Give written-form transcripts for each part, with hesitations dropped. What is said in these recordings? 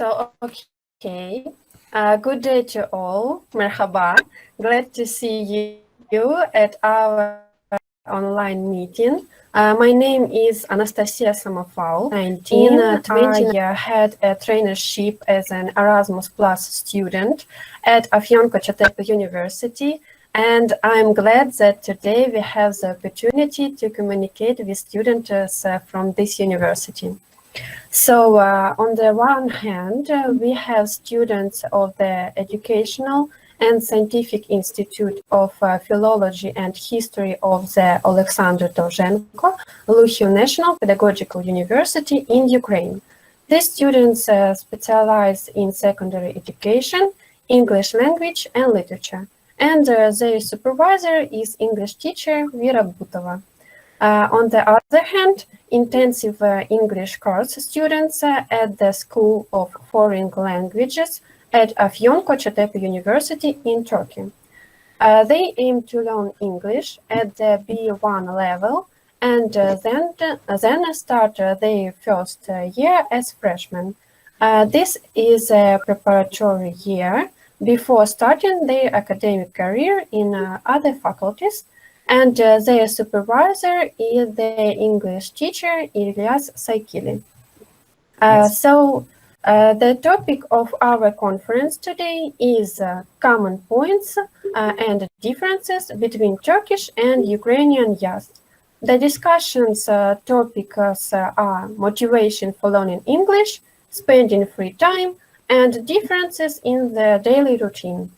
Okay. Good day to all. Merhaba. Glad to see you at our online meeting. My name is Anastasia Samofal. 19. I had a traineeship as an Erasmus Plus student at Afyon Kocatepe University, and I'm glad that today we have the opportunity to communicate with students from this university. So on the one hand, we have students of the Educational and Scientific Institute of Philology and History of the Alexander Dovzhenko Luhya National Pedagogical University in Ukraine. These students specialize in secondary education, English language and literature, and their supervisor is English teacher Vera Butova. On the other hand, intensive English course students at the School of Foreign Languages at Afyon Kocatepe University in Turkey. They aim to learn English at the B1 level and then start their first year as freshmen. This is a preparatory year before starting their academic career in other faculties, and their supervisor is the English teacher Ilyas Saykili. So the topic of our conference today is common points and differences between Turkish and Ukrainian youth. The discussions topics are motivation for learning English, spending free time, and differences in the daily routine.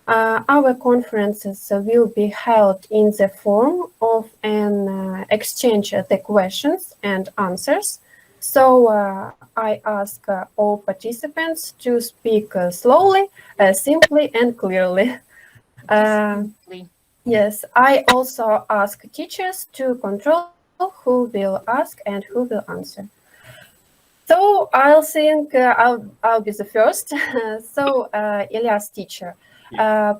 Our conferences will be held in the form of an exchange of the questions and answers. So I ask all participants to speak slowly, simply and clearly. Yes, I also ask teachers to control who will ask and who will answer. So I'll think I'll be the first. So Ilyas, teacher,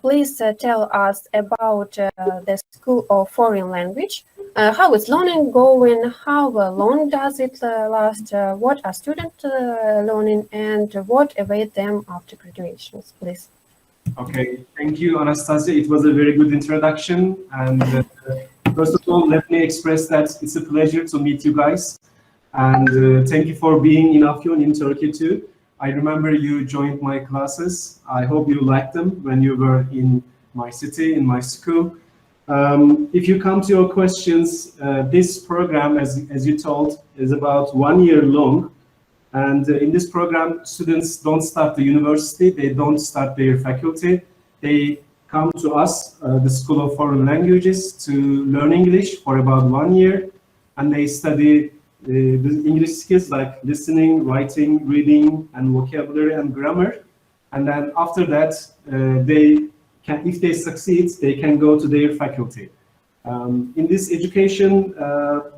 please tell us about the School of Foreign Language. How is learning going? How long does it last? What are students learning, and what await them after graduations? Please. Okay, thank you, Anastasia. It was a very good introduction. And first of all, let me express that it's a pleasure to meet you guys. And thank you for being in Afyon in Turkey too. I remember you joined my classes. I hope you liked them when you were in my city, in my school. If you come to your questions, this program, as you told, is about 1 year long. And in this program, students don't start the university, they don't start their faculty. They come to us, the School of Foreign Languages, to learn English for about 1 year. And they study the English skills like listening, writing, reading, and vocabulary and grammar. And then after that, if they succeed, they can go to their faculty. In this education,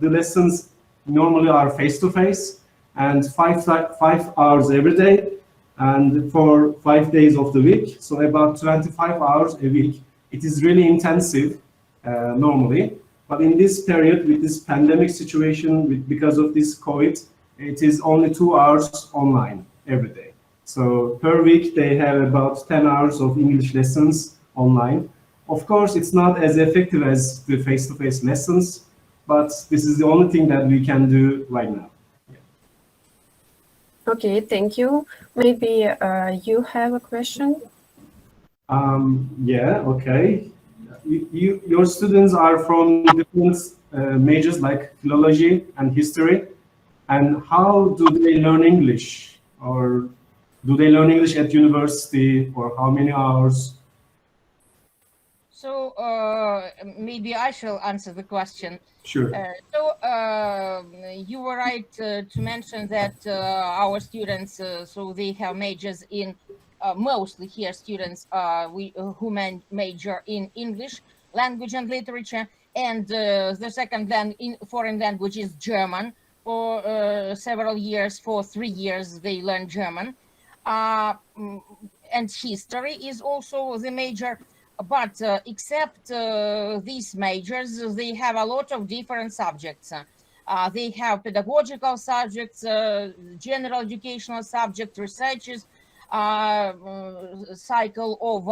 the lessons normally are face-to-face and 5 hours every day, and for 5 days of the week, so about 25 hours a week. It is really intensive normally. But in this period, with this pandemic situation, because of this COVID, it is only 2 hours online every day. So per week, they have about 10 hours of English lessons online. Of course, it's not as effective as the face-to-face lessons, but this is the only thing that we can do right now. Okay, thank you. Maybe you have a question? Yeah, okay. Your students are from different majors like philology and history. And how do they learn English? Or do they learn English at university, or how many hours? So maybe I shall answer the question. Sure. You were right to mention that our students, so they have majors in, mostly here students who major in English language and literature, and the second foreign language is German. For several years, for 3 years, they learn German. And history is also the major. But except these majors, they have a lot of different subjects. They have pedagogical subjects, general educational subjects, researches, cycle of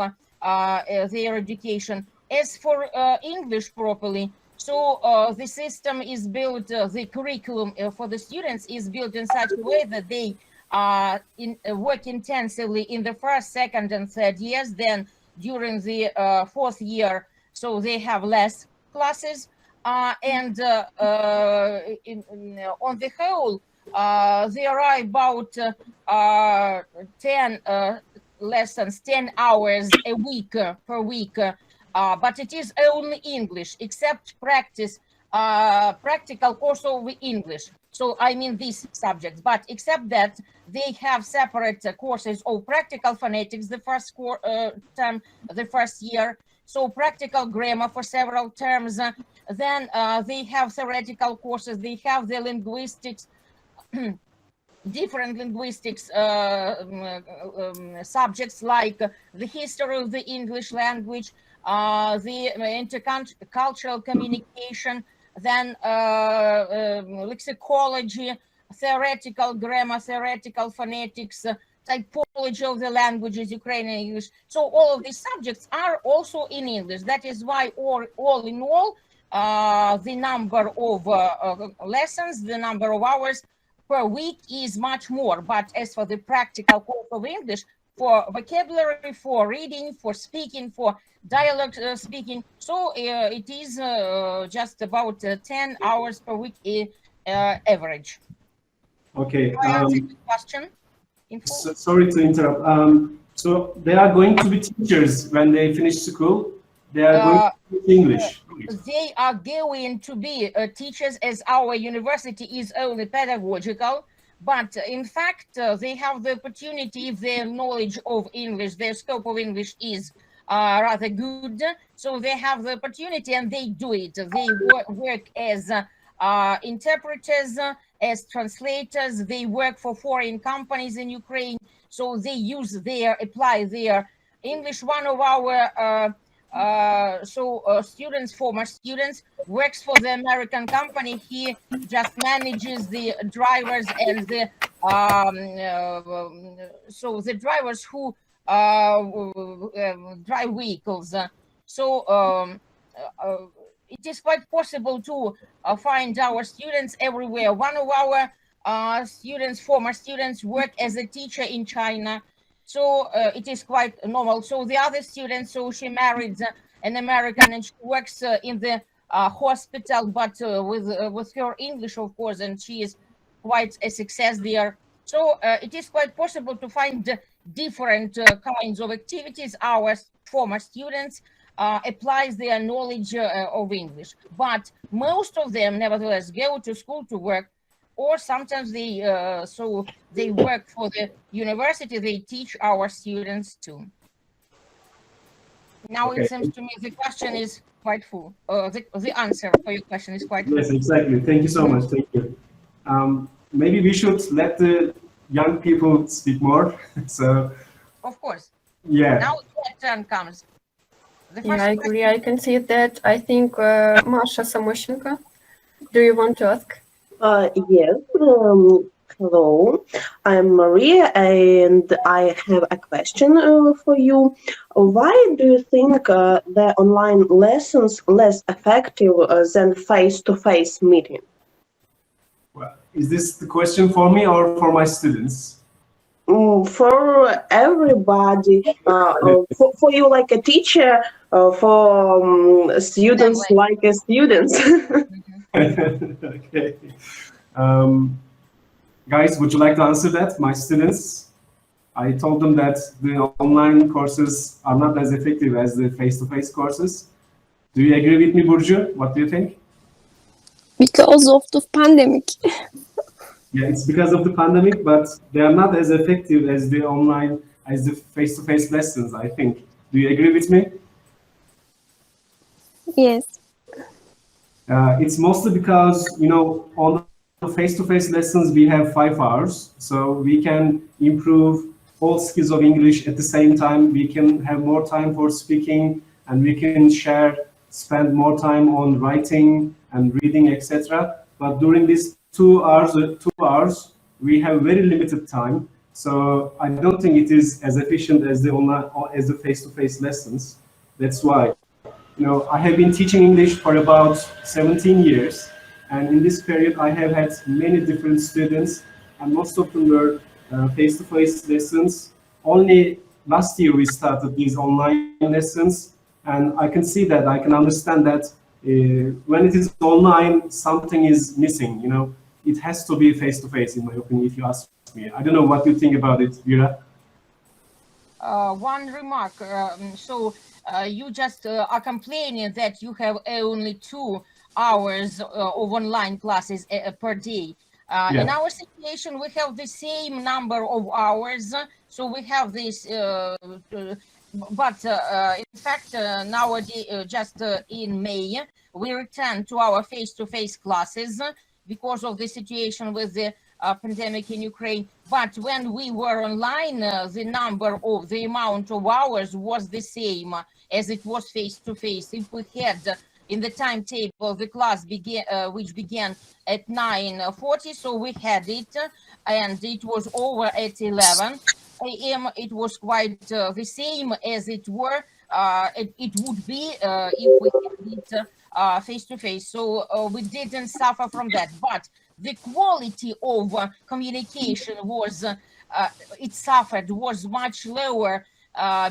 their education. As for English properly, so the system is built, the curriculum for the students is built in such a way that they work intensively in the first, second, and third years. Then during the fourth year, so they have less classes. And on the whole, there are about 10 lessons, 10 hours a week per week, but it is only English, except practical course of English. So I mean these subjects, but except that they have separate courses of practical phonetics the first term, the first year. So practical grammar for several terms. Then they have theoretical courses. They have the linguistics, different linguistics subjects like the history of the English language, the intercultural communication, then lexicology, theoretical grammar, theoretical phonetics, typology of the languages, Ukrainian English. So all of these subjects are also in English. That is why all in all, the number of lessons, the number of hours per week is much more. But as for the practical course of English, for vocabulary, for reading, for speaking, for dialogue speaking, so it is just about 10 hours per week average. Okay. Do I answer the question? So, sorry to interrupt. So they are going to be teachers when they finish school. They are going to teach English. They are going to be teachers, as our university is only pedagogical. But in fact, they have the opportunity, if their knowledge of English, their scope of English is rather good. So they have the opportunity and they do it. They work as interpreters, as translators. They work for foreign companies in Ukraine. So they apply their English. One of our students, former students, works for the American company. He just manages the drivers and the the drivers who drive vehicles. It is quite possible to find our students everywhere. One of our students, former students, work as a teacher in China. So it is quite normal. So the other student, so she married an American and she works in the hospital, but with her English, of course, and she is quite a success there. So it is quite possible to find different kinds of activities. Our former students applies their knowledge of English, but most of them nevertheless go to school to work, or sometimes they work for the university. They teach our students too. Now Okay. it seems to me the question is quite full. The answer for your question is quite full. Yes, exactly. Thank you so much. Thank you. Maybe we should let the young people speak more. So, Of course. yeah. Now their turn comes. Yeah, I agree. I can see that. I think Masha Samoshenko, do you want to ask? Yes. Hello, I'm Maria, and I have a question for you. Why do you think the online lessons less effective than face-to-face meeting? Well, is this the question for me or for my students? For everybody, for you like a teacher, for students like a students. Okay. Guys, would you like to answer that? My students, I told them that the online courses are not as effective as the face-to-face courses. Do you agree with me, Burcu? What do you think? Because of the pandemic. Yeah, it's because of the pandemic, but they are not as effective as the online, as the face-to-face lessons, I think. Do you agree with me? Yes. It's mostly because, on the face-to-face lessons, we have 5 hours, so we can improve all skills of English at the same time. We can have more time for speaking, and we can spend more time on writing and reading, etc. but during these 2 hours, we have very limited time. So I don't think it is as efficient as the online, as the face-to-face lessons. That's why, I have been teaching English for about 17 years, and in this period, I have had many different students, and most of them were face-to-face lessons. Only last year we started these online lessons, and I can see that, I can understand that when it is online, something is missing. It has to be face-to-face, in my opinion, if you ask me. I don't know what you think about it, Vera. One remark. You just are complaining that you have only 2 hours of online classes per day. Yeah. In our situation, we have the same number of hours, so we have this, but in fact, nowadays, just in May, we return to our face-to-face classes because of the situation with the pandemic in Ukraine. But when we were online, the amount of hours was the same as it was face-to-face. If we had in the timetable the class which began at 9:40, so we had it, and it was over at 11 a.m. It was quite the same as it would be if we had it face-to-face. So we didn't suffer from that, but the quality of communication was much lower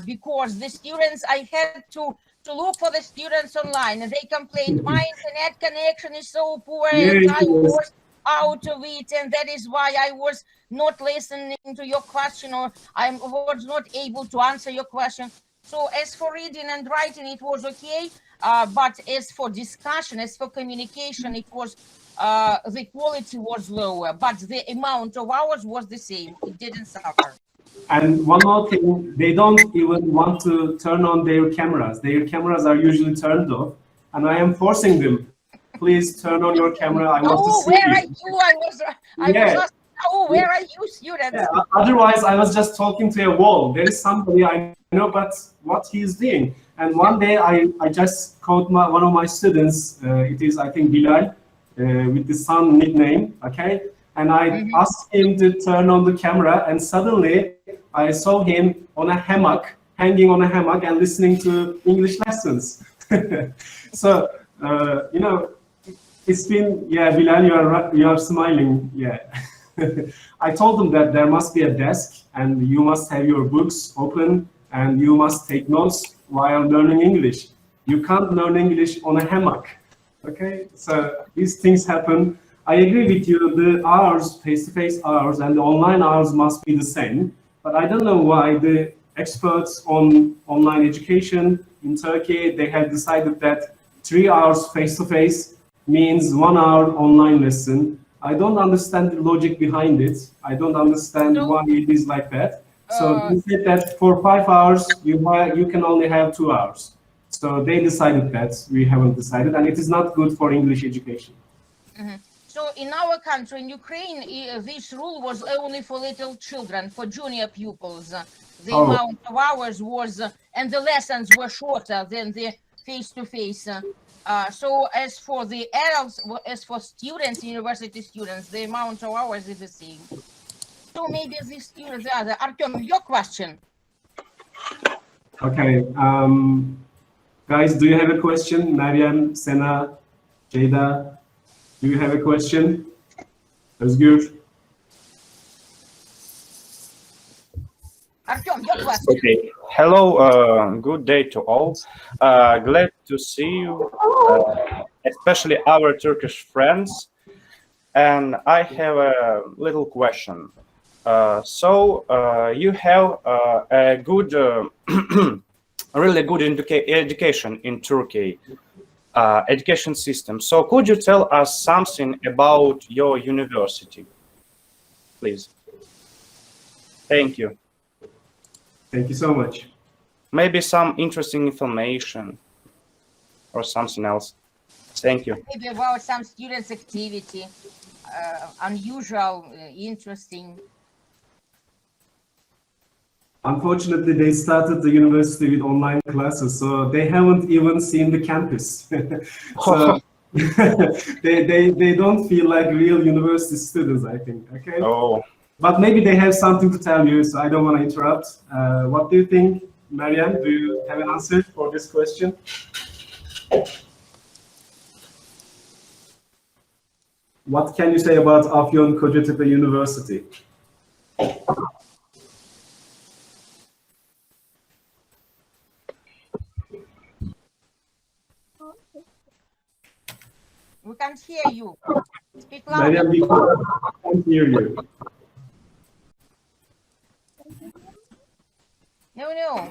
because the students, I had to look for the students online, and they complained, my internet connection is so poor, and I was out of it, and that is why I was not listening to your question, or I was not able to answer your question. So as for reading and writing, it was okay, but as for discussion, as for communication, it was the quality was lower, but the amount of hours was the same. It didn't suffer. And one more thing, they don't even want to turn on their cameras. Their cameras are usually turned off, and I am forcing them. Please turn on your camera. I want to see where you. are you? I was asking, where are you, students? Yeah, otherwise, I was just talking to a wall. There is somebody I know, but what he is doing. And one day, I just called one of my students. It is, I think, Bilal, with the Sun nickname. Okay, and I asked him to turn on the camera, and suddenly I saw him on a hammock, hanging on a hammock and listening to English lessons. So, it's been, yeah, Bilal, you are smiling, yeah. I told him that there must be a desk, and you must have your books open, and you must take notes while learning English. You can't learn English on a hammock, okay? So these things happen. I agree with you, the hours, face-to-face hours, and the online hours must be the same. But I don't know why the experts on online education in Turkey, they have decided that 3 hours face-to-face means 1 hour online lesson. I don't understand the logic behind it. I don't understand why it is like that. So they said that for 5 hours, you can only have 2 hours. So they decided that, we haven't decided, and it is not good for English education. So in our country, in Ukraine, this rule was only for little children, for junior pupils. The amount of hours was, and the lessons were shorter than the face-to-face. So as for the adults, as for students, university students, the amount of hours is the same. So maybe the students are the Artyom, your question. Okay, guys, do you have a question? Meryem, Sena, Jada, do you have a question? Özgür? Artyom, your question. Okay. Hello, good day to all. Glad to see you, especially our Turkish friends. And I have a little question. You have a good, really good education in Turkey, education system. So could you tell us something about your university, please? Thank you. Thank you so much. Maybe some interesting information or something else. Thank you. Maybe about some students' activity, unusual, interesting. Unfortunately, they started the university with online classes, so they haven't even seen the campus. So they don't feel like real university students, I think. Okay. Oh, But maybe they have something to tell you, so I don't want to interrupt. What do you think, Mariam? Do you have an answer for this question? What can you say about Afyon Kocatepe University? We can't hear you. Speak louder. Mariam, we can't hear you. No.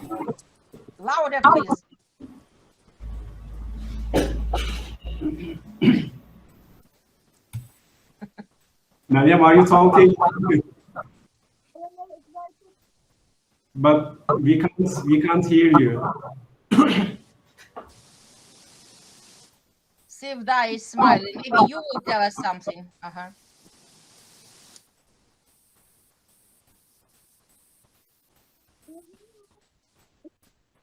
Louder, please. Mariam, are you talking? But we can't hear you. Sevda is smiling. Maybe you will tell us something.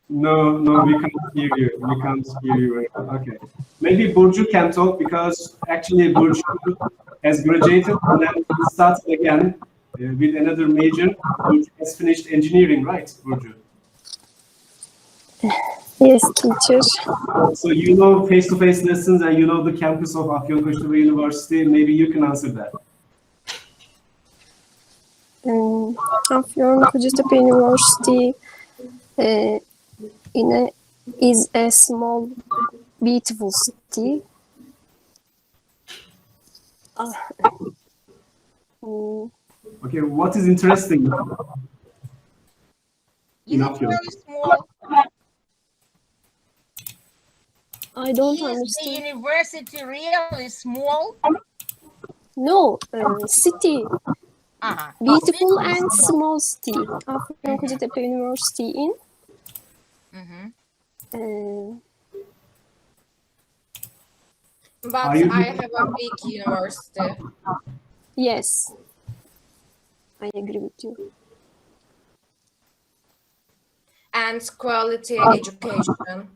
No, we can't hear you. We can't hear you. Okay. Maybe Burcu can talk because actually Burcu has graduated and then started again with another major. Burcu has finished engineering, right, Burcu? Yes, teacher. So you know face-to-face lessons and you know the campus of Afyon Kocatepe University. Maybe you can answer that. Afyon Kocatepe University is a small, beautiful city. Okay, what is interesting? Is it really small? I don't Is the understand. university really small? No, city. Beautiful City. and small city. Afyon Kocatepe University in. But Are you- I have a big university Yes, I agree with you. and quality education.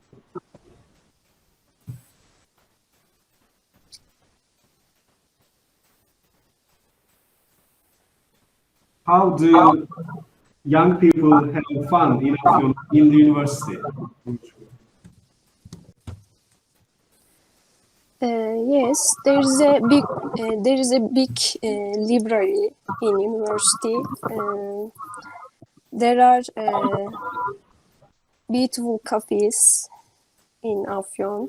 How do young people have fun in Afyon, in the university? Yes, there is a big library in university. There are beautiful cafes in Afyon.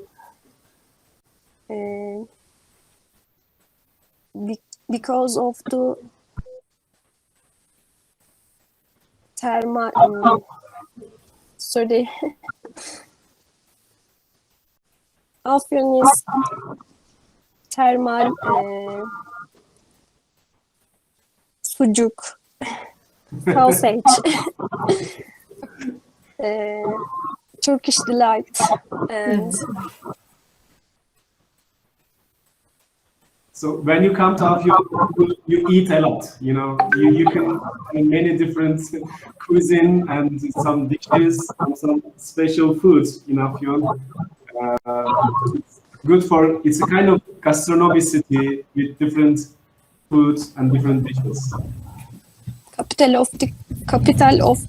Because of the thermal, sorry, Afyon is thermal sucuk, sausage, Turkish delight, and So when you come to Afyon, you eat a lot. You know, you can find many different cuisine and some dishes and some special foods in Afyon. It's good for. It's a kind of gastronomy city with different foods and different dishes. capital of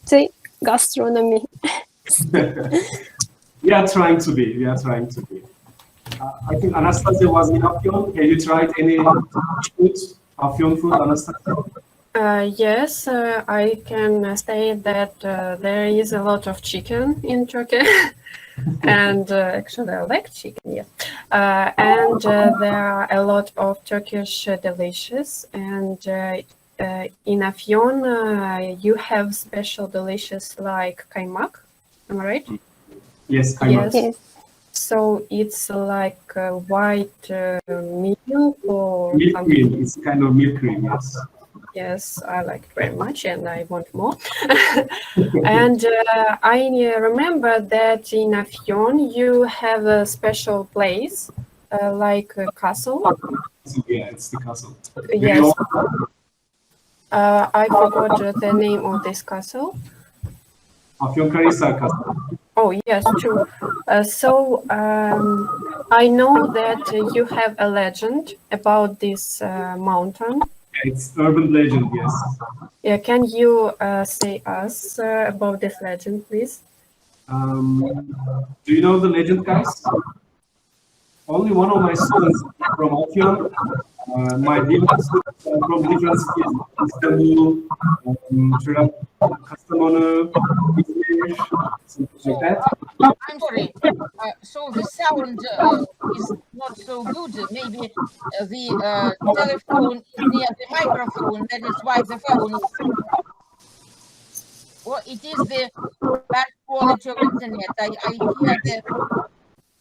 the gastronomy. We are trying to be. We are trying to be. I think Anastasia was in Afyon. Have you tried any food, Afyon food, Anastasia? Yes, I can say that there is a lot of chicken in Turkey. And actually, I like chicken, yeah. And there are a lot of Turkish dishes. And in Afyon, you have special dishes like kaymak. Am I right? Yes, kaymak. Yes. So it's like white milk or Milk something. cream. It's kind of milk cream. Yes. Yes, I like it very much, and I want more. And I remember that in Afyon you have a special place, like a castle. Yeah, it's the castle. Yes, I forgot the name of this castle. Afyonkarahisar castle. Oh, yes, true. I know that you have a legend about this mountain. It's urban legend, yes. Yeah, can you say us about this legend, please? Do you know the legend, guys? Only one of my students from Afyon, my different students are from different cities, Istanbul, Kastamonu, Izmir, something like that. I'm sorry. So the sound is not so good. Maybe the telephone is near the microphone. That is why the phone is. Or it is the bad quality of internet. I hear the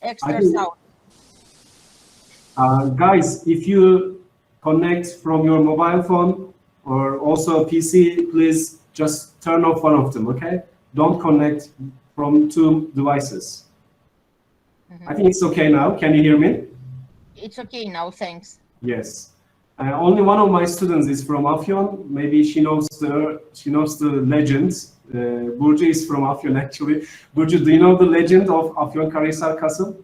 extra sound. Guys, if you connect from your mobile phone or also a PC, please just turn off one of them, okay? Don't connect from two devices. I think it's okay now. Can you hear me? It's okay now, thanks. Yes. Only one of my students is from Afyon. Maybe she knows the legend. Burcu is from Afyon actually. Burcu, do you know the legend of Afyonkarahisar Castle?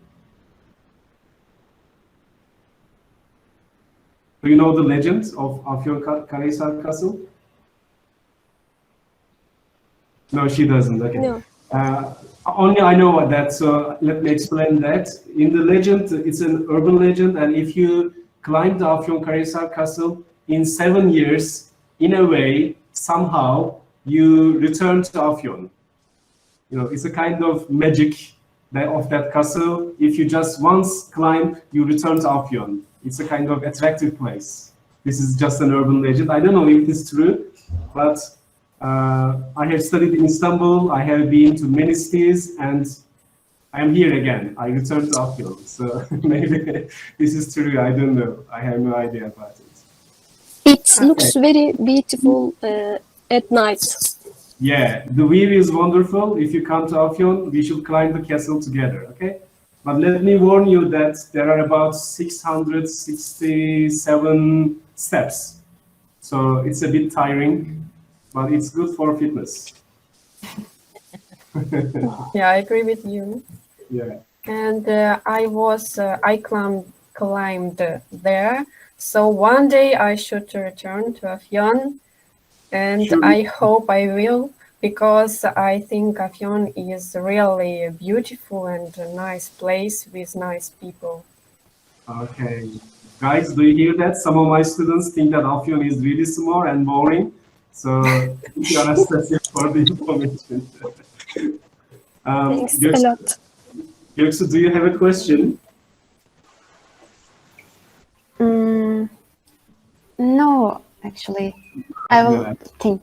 Do you know the legend of Afyonkarahisar Castle? No, she doesn't. Okay. No. Only I know that, so let me explain that. In the legend, it's an urban legend, and if you climb the Afyonkarahisar Castle in 7 years, in a way, somehow, you return to Afyon. You know, it's a kind of magic of that castle. If you just once climb, you return to Afyon. It's a kind of attractive place. This is just an urban legend. I don't know if it's true, but I have studied in Istanbul. I have been to many cities, and I'm here again. I returned to Afyon. So maybe this is true. I don't know. I have no idea about it. It looks very beautiful at night. Yeah, the view is wonderful. If you come to Afyon, we should climb the castle together, okay? But let me warn you that there are about 667 steps. So it's a bit tiring, but it's good for fitness. Yeah, I agree with you. Yeah. And I climbed there. So one day I should return to Afyon, and Sure. I hope I will, because I think Afyon is really a beautiful and a nice place with nice people. Okay. Guys, do you hear that? Some of my students think that Afyon is really small and boring. So thank you, Anastasia, for the information. Thanks a Göksu, lot. Göksu, do you have a question? No, actually, I will No. think.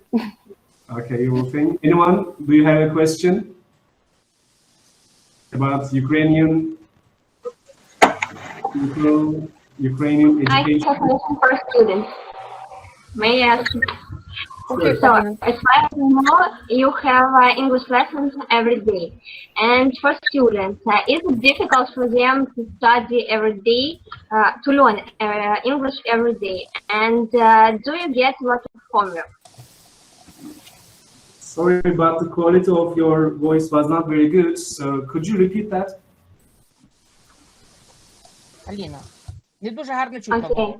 Okay, you will think. Anyone, do you have a question about Ukrainian people, Ukrainian I education? have a question for students. May I ask? Okay, So, fine. as far as I know, you have English lessons every day. And for students, is it difficult for them to study every day, to learn English every day? And do you get a lot of homework? Sorry, but the quality of your voice was not very good. So could you repeat that? Аліна, не дуже гарно чутно. Okay.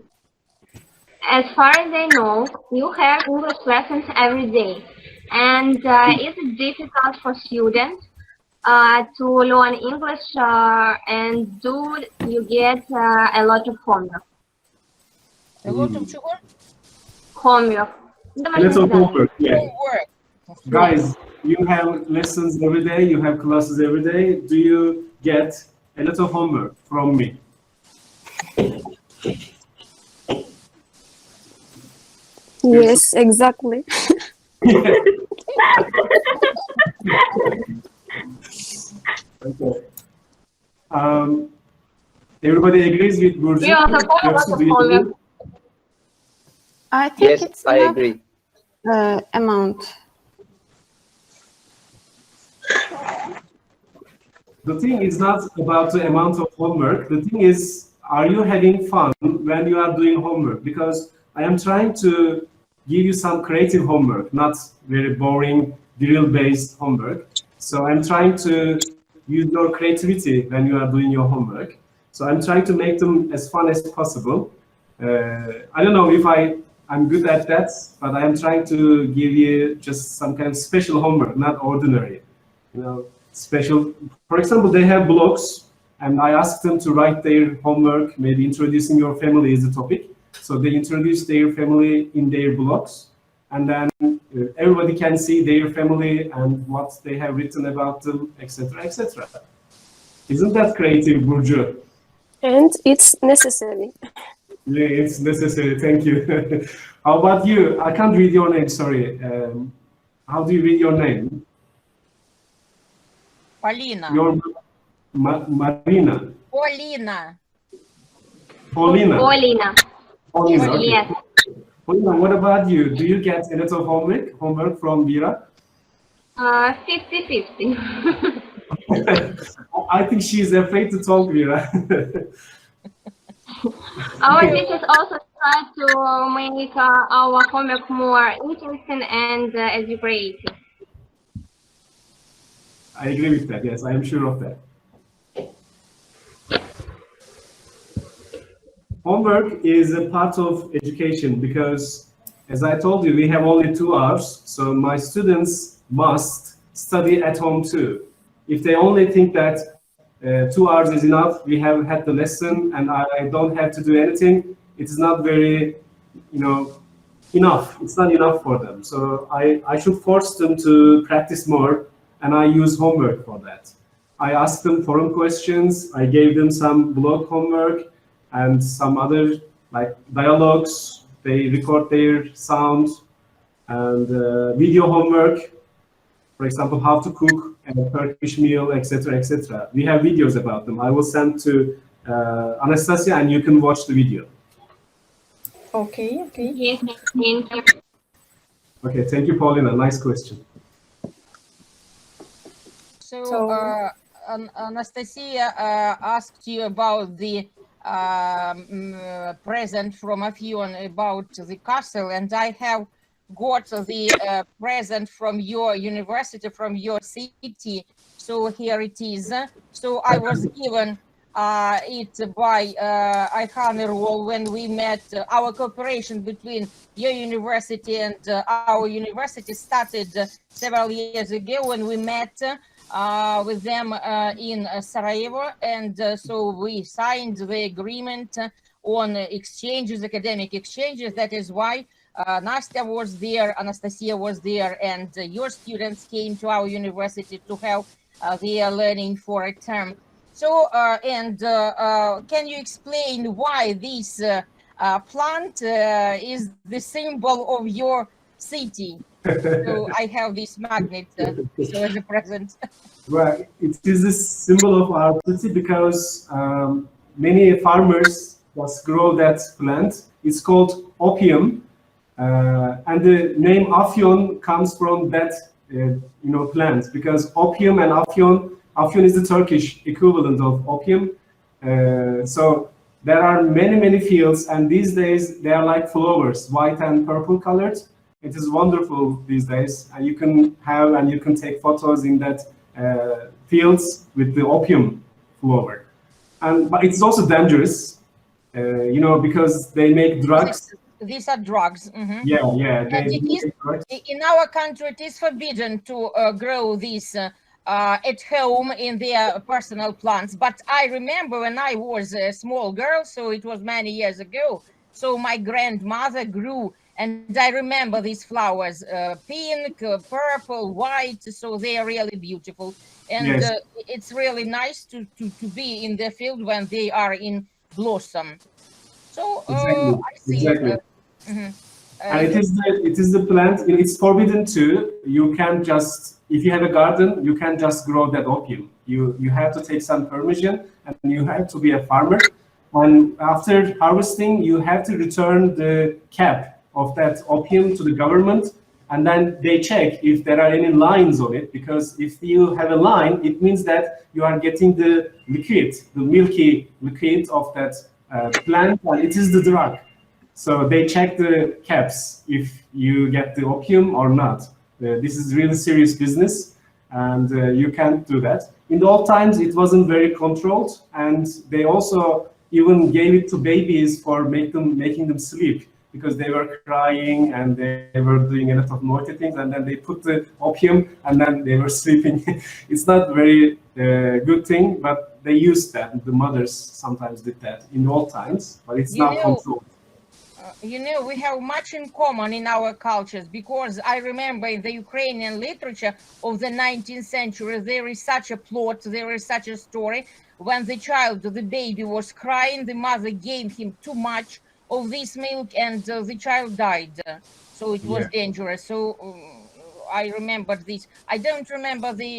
As far as I know, you have English lessons every day. And is it difficult for students to learn English and do you get a lot of homework? A lot of чого? Homework. Let's homework. Yeah. Homework. Guys, you have lessons every day, you have classes every day. Do you get a lot of homework from me? Yes, exactly. Okay. Everybody agrees with Burcu? You also have a lot Göksu, of do you agree? homework. I think Yes, it's I enough agree. amount. The thing is not about the amount of homework. The thing is, are you having fun when you are doing homework? Because I am trying to give you some creative homework, not very boring drill-based homework. So I'm trying to use your creativity when you are doing your homework. So I'm trying to make them as fun as possible. I don't know if I'm good at that, but I am trying to give you just some kind of special homework, not ordinary. Special. For example, they have blogs, and I asked them to write their homework, maybe introducing your family is the topic. So they introduce their family in their blogs, and then everybody can see their family and what they have written about them, etc., etc. Isn't that creative, Burcu? And it's necessary. Yeah, it's necessary. Thank you. How about you? I can't read your name. Sorry. How do you read your name? Полина. Your Marina. Полина. Paulina. Paulina. Paulina. Okay. Yes. Paulina, what about you? Do you get a lot of homework from Vera? 50-50. I think she is afraid to talk, Vera. Our teachers also try to make our homework more interesting and educative. I agree with that. Yes, I am sure of that. Homework is a part of education because, as I told you, we have only 2 hours. So my students must study at home too. If they only think that 2 hours is enough, we have had the lesson and I don't have to do anything, it is not very, enough. It's not enough for them. So I should force them to practice more, and I use homework for that. I asked them forum questions, I gave them some blog homework and some other like dialogues. They record their sound and video homework. For example, how to cook a Turkish meal, etc., etc. We have videos about them. I will send to Anastasia, and you can watch the video. Okay. Yes, thank you. Okay, thank you, Paulina. Nice question. So, Anastasia asked you about the present from Afyon about the castle, and I have got the present from your university, from your city. So here it is. So I was given it by Ayhan Erol when we met. Our cooperation between your university and our university started several years ago when we met with them in Sarajevo, and so we signed the agreement on exchanges, academic exchanges. That is why Nastya was there, Anastasia was there, and your students came to our university to have their learning for a term. So, can you explain why this plant is the symbol of your city? So I have this magnet so as a present. Right, it is a symbol of our city because many farmers just grow that plant. It's called opium, and the name Afyon comes from that plant, because opium and Afyon is the Turkish equivalent of opium. So there are many fields, and these days they are like flowers, white and purple colored. It is wonderful these days, and you can take photos in that fields with the opium flower. But it's also dangerous, because they make drugs. These are drugs. Mm-hmm. Yeah. In our country, it is forbidden to grow these at home in their personal plants. But I remember when I was a small girl, so it was many years ago. So my grandmother grew, and I remember these flowers, pink, purple, white. So they are really beautiful, and yes. It's really nice to be in the field when they are in blossom. So exactly. I see. Exactly. And it is the plant. It's forbidden to. You can just, if you have a garden, you can just grow that opium. You have to take some permission, and you have to be a farmer. And after harvesting, you have to return the cap of that opium to the government, and then they check if there are any lines on it, because if you have a line, it means that you are getting the liquid, the milky liquid of that plant, and it is the drug. So they check the caps if you get the opium or not. This is really serious business, and you can't do that. In the old times, it wasn't very controlled, and they also even gave it to babies for making them sleep, because they were crying and they were doing a lot of naughty things, and then they put the opium and then they were sleeping. It's not very good thing, but they used that. The mothers sometimes did that in old times, but it's You not know, controlled. You know, we have much in common in our cultures, because I remember in the Ukrainian literature of the 19th century, there is such a plot, there is such a story. When the child, the baby was crying, the mother gave him too much of this milk and the child died. So it was Yeah. dangerous. So I remember this. I don't remember the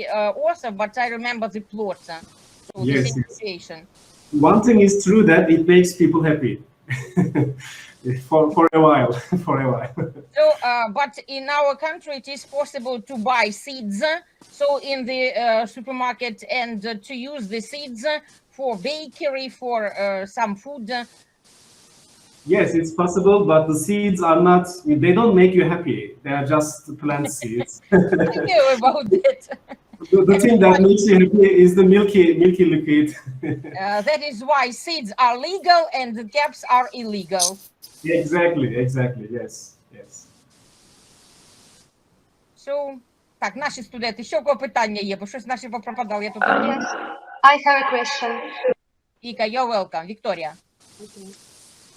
author, but I remember the plot. So the Yes, same yes. situation. One thing is true, that it makes people happy. for a while, for a while. So, but in our country, it is possible to buy seeds. So in the supermarket, and to use the seeds for bakery, for some food. Yes, it's possible, but the seeds are not, they don't make you happy. They are just plant seeds. I know about that. The thing that makes you happy is the milky liquid. That is why seeds are legal and the caps are illegal. Exactly, exactly, yes, yes. So, так, наші студенти, ще у кого питання є, бо щось наші попропадали. Я тут Yes, I have a question. Віка, you're welcome. Вікторія.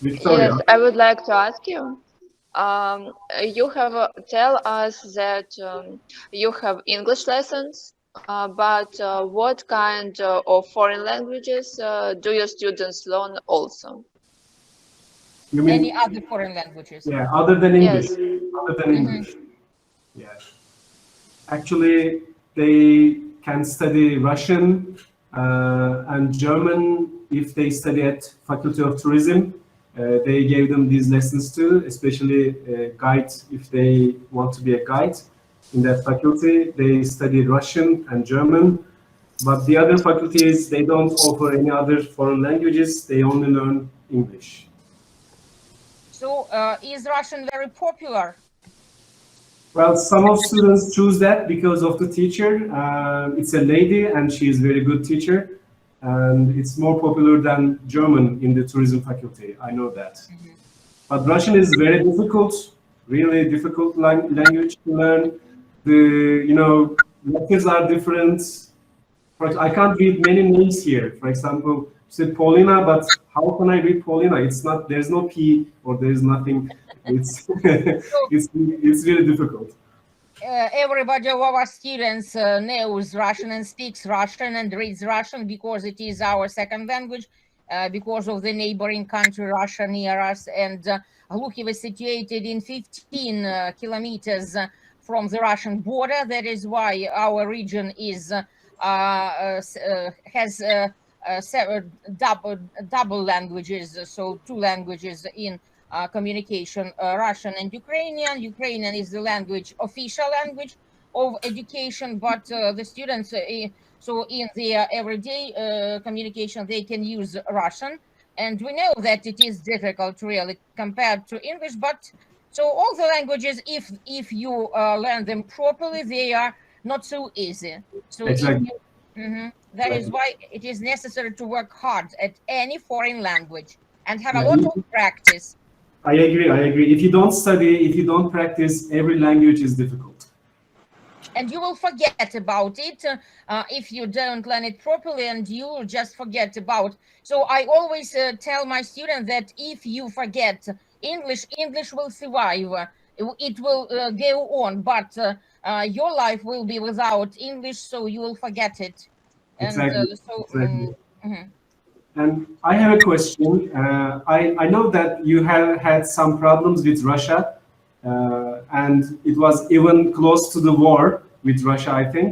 Victoria. Yes, I would like to ask you. You have tell us that you have English lessons, but what kind of foreign languages do your students learn also? You mean, Any other foreign languages? yeah, other than English. Yes. Other than English. Yeah. Actually, they can study Russian and German if they study at Faculty of Tourism. They gave them these lessons too, especially guide, if they want to be a guide in that faculty. They study Russian and German, but the other faculties, they don't offer any other foreign languages. They only learn English. So, is Russian very popular? Well, some of students choose that because of the teacher. It's a lady and she is a very good teacher. And it's more popular than German in the tourism faculty. I know that. But Russian is very difficult, really difficult language to learn. The, letters are different. I can't read many names here. For example, say Paulina, but how can I read Paulina? It's not, there's no P or there's nothing. It's, it's really difficult. Everybody of our students knows Russian and speaks Russian and reads Russian because it is our second language, because of the neighboring country Russia near us. And Gluchiv is situated in 15 kilometers from the Russian border. That is why our region is has double languages, so two languages in communication, Russian and Ukrainian. Ukrainian is the language, official language of education, but the students, so in their everyday communication, they can use Russian. And we know that it is difficult really compared to English, but so all the languages, if you learn them properly, they are not so easy. So Exactly. That is why it is necessary to work hard at any foreign language and have a lot of practice. I agree, I agree. If you don't study, if you don't practice, every language is difficult. And you will forget about it if you don't learn it properly, and you will just forget about. So I always tell my students that if you forget English, English will survive. It will go on, but your life will be without English, so you will forget it. And Exactly. so. Exactly. And I have a question. I know that you have had some problems with Russia, and it was even close to the war with Russia, I think.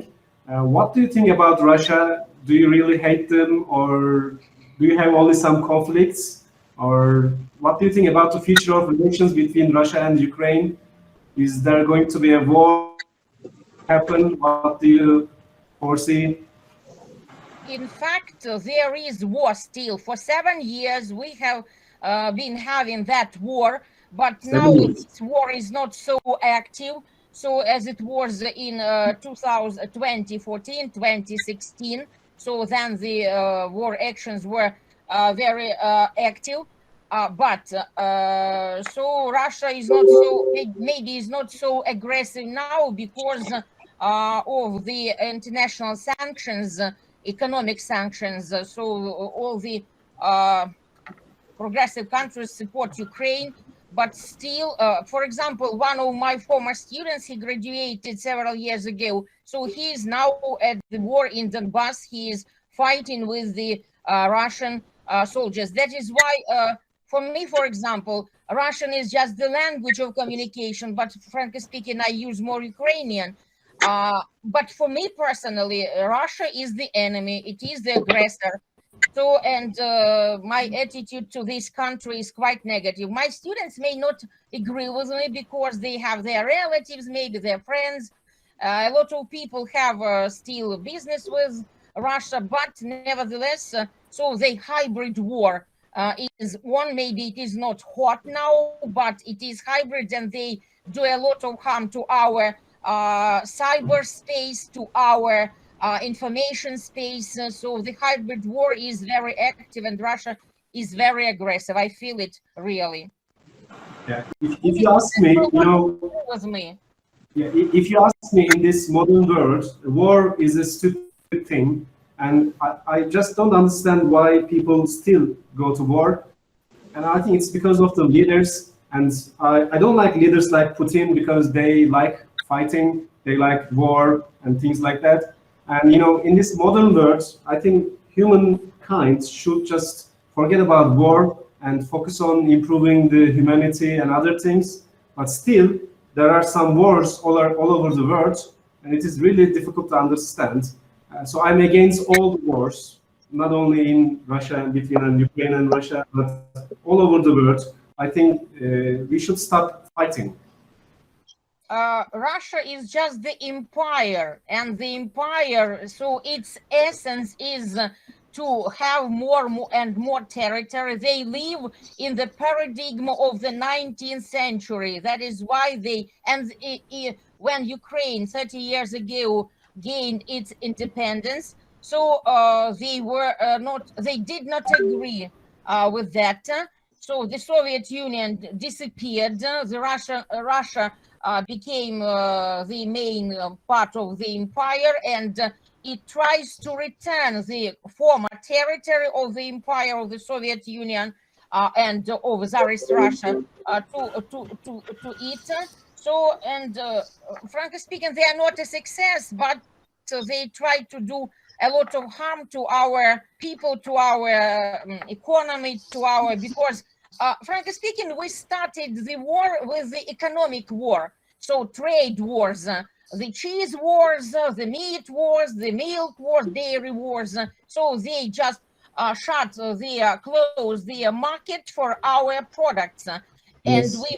What do you think about Russia? Do you really hate them, or do you have only some conflicts? Or what do you think about the future of relations between Russia and Ukraine? Is there going to be a war happen? What do you foresee? In fact, there is war still. For 7 years, we have been having that war, but now this war is not so active. So as it was in 2014, 2016, so then the war actions were very active. But so Russia is not so, maybe is not so aggressive now because of the international sanctions, economic sanctions. So all the progressive countries support Ukraine, but still, for example, one of my former students, he graduated several years ago. So he is now at the war in Donbass. He is fighting with the Russian soldiers. That is why, for me, for example, Russian is just the language of communication, but frankly speaking, I use more Ukrainian. But for me personally, Russia is the enemy. It is the aggressor. So, and my attitude to this country is quite negative. My students may not agree with me because they have their relatives, maybe their friends. A lot of people have still business with Russia, but nevertheless, so the hybrid war is one. Maybe it is not hot now, but it is hybrid, and they do a lot of harm to our cyberspace, to our information space. So the hybrid war is very active, and Russia is very aggressive. I feel it really. Yeah. If you ask me, you know, with me. Yeah, if you ask me, in this modern world, war is a stupid thing, and I just don't understand why people still go to war. And I think it's because of the leaders. And I don't like leaders like Putin because they like fighting, they like war and things like that. And you know, in this modern world, I think humankind should just forget about war and focus on improving the humanity and other things. But still, there are some wars all over the world, and it is really difficult to understand. So I'm against all the wars, not only in Russia and between Ukraine and Russia, but all over the world. I think we should stop fighting. Russia is just the empire, and the empire, so its essence is to have more and more territory. They live in the paradigm of the 19th century. That is why they, and when Ukraine 30 years ago gained its independence, so they did not agree with that. So the Soviet Union disappeared. The Russia became the main part of the empire, and it tries to return the former territory of the empire of the Soviet Union and of Tsarist Russia to it. So, and frankly speaking, they are not a success, but they try to do a lot of harm to our people, to our economy, to our, because frankly speaking, we started the war with the economic war. So trade wars, the cheese wars, the meat wars, the milk wars, dairy wars. So they just closed the market for our products. And Yes. we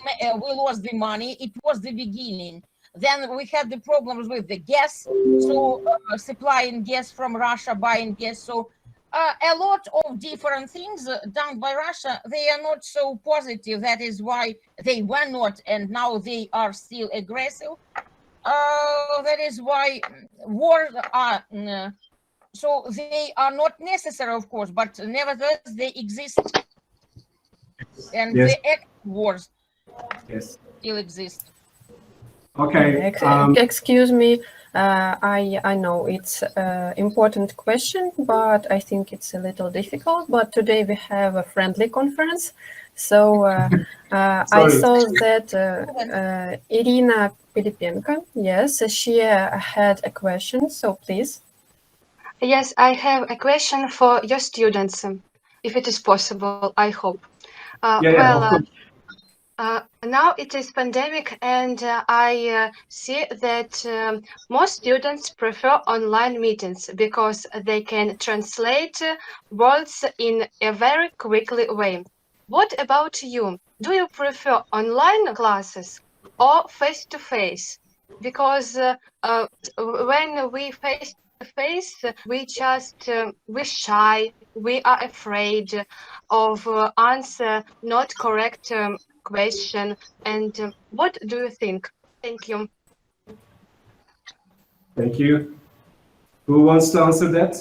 lost the money. It was the beginning. Then we had the problems with the gas. So supplying gas from Russia, buying gas. So a lot of different things done by Russia, they are not so positive. That is why they were not, and now they are still aggressive. That is why wars are, so they are not necessary, of course, but nevertheless, they exist. And Yes. the act wars still exist. Okay. Excuse me. I know it's an important question, but I think it's a little difficult. But today we have a friendly conference. So I saw that Irina Pilipenko, yes, she had a question. So please. Yes, I have a question for your students, if it is possible, I hope. Now it is pandemic, and I see that most students prefer online meetings because they can translate words in a very quickly way. What about you? Do you prefer online classes or face-to-face? Because when we face-to-face, we just we're shy, we are afraid of answer not correct question. And what do you think? Thank you. Thank you. Who wants to answer that?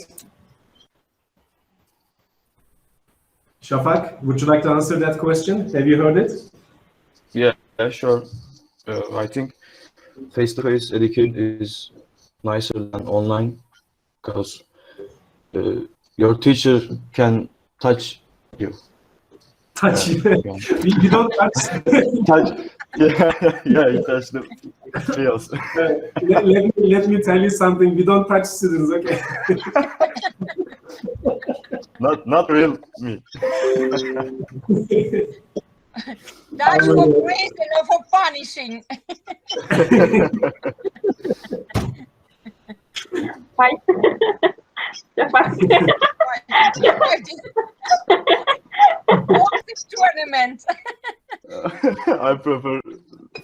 Shafak, would you like to answer that question? Have you heard it? Yeah, sure. I think face-to-face education is nicer than online because your teacher can touch you. Touch you. Yeah. You don't touch. Touch. Yeah, yeah, he touched the feels. Let me tell you something. We don't touch students, okay? Not real me. Touch for praising or for punishing. Fine. Tournament. I prefer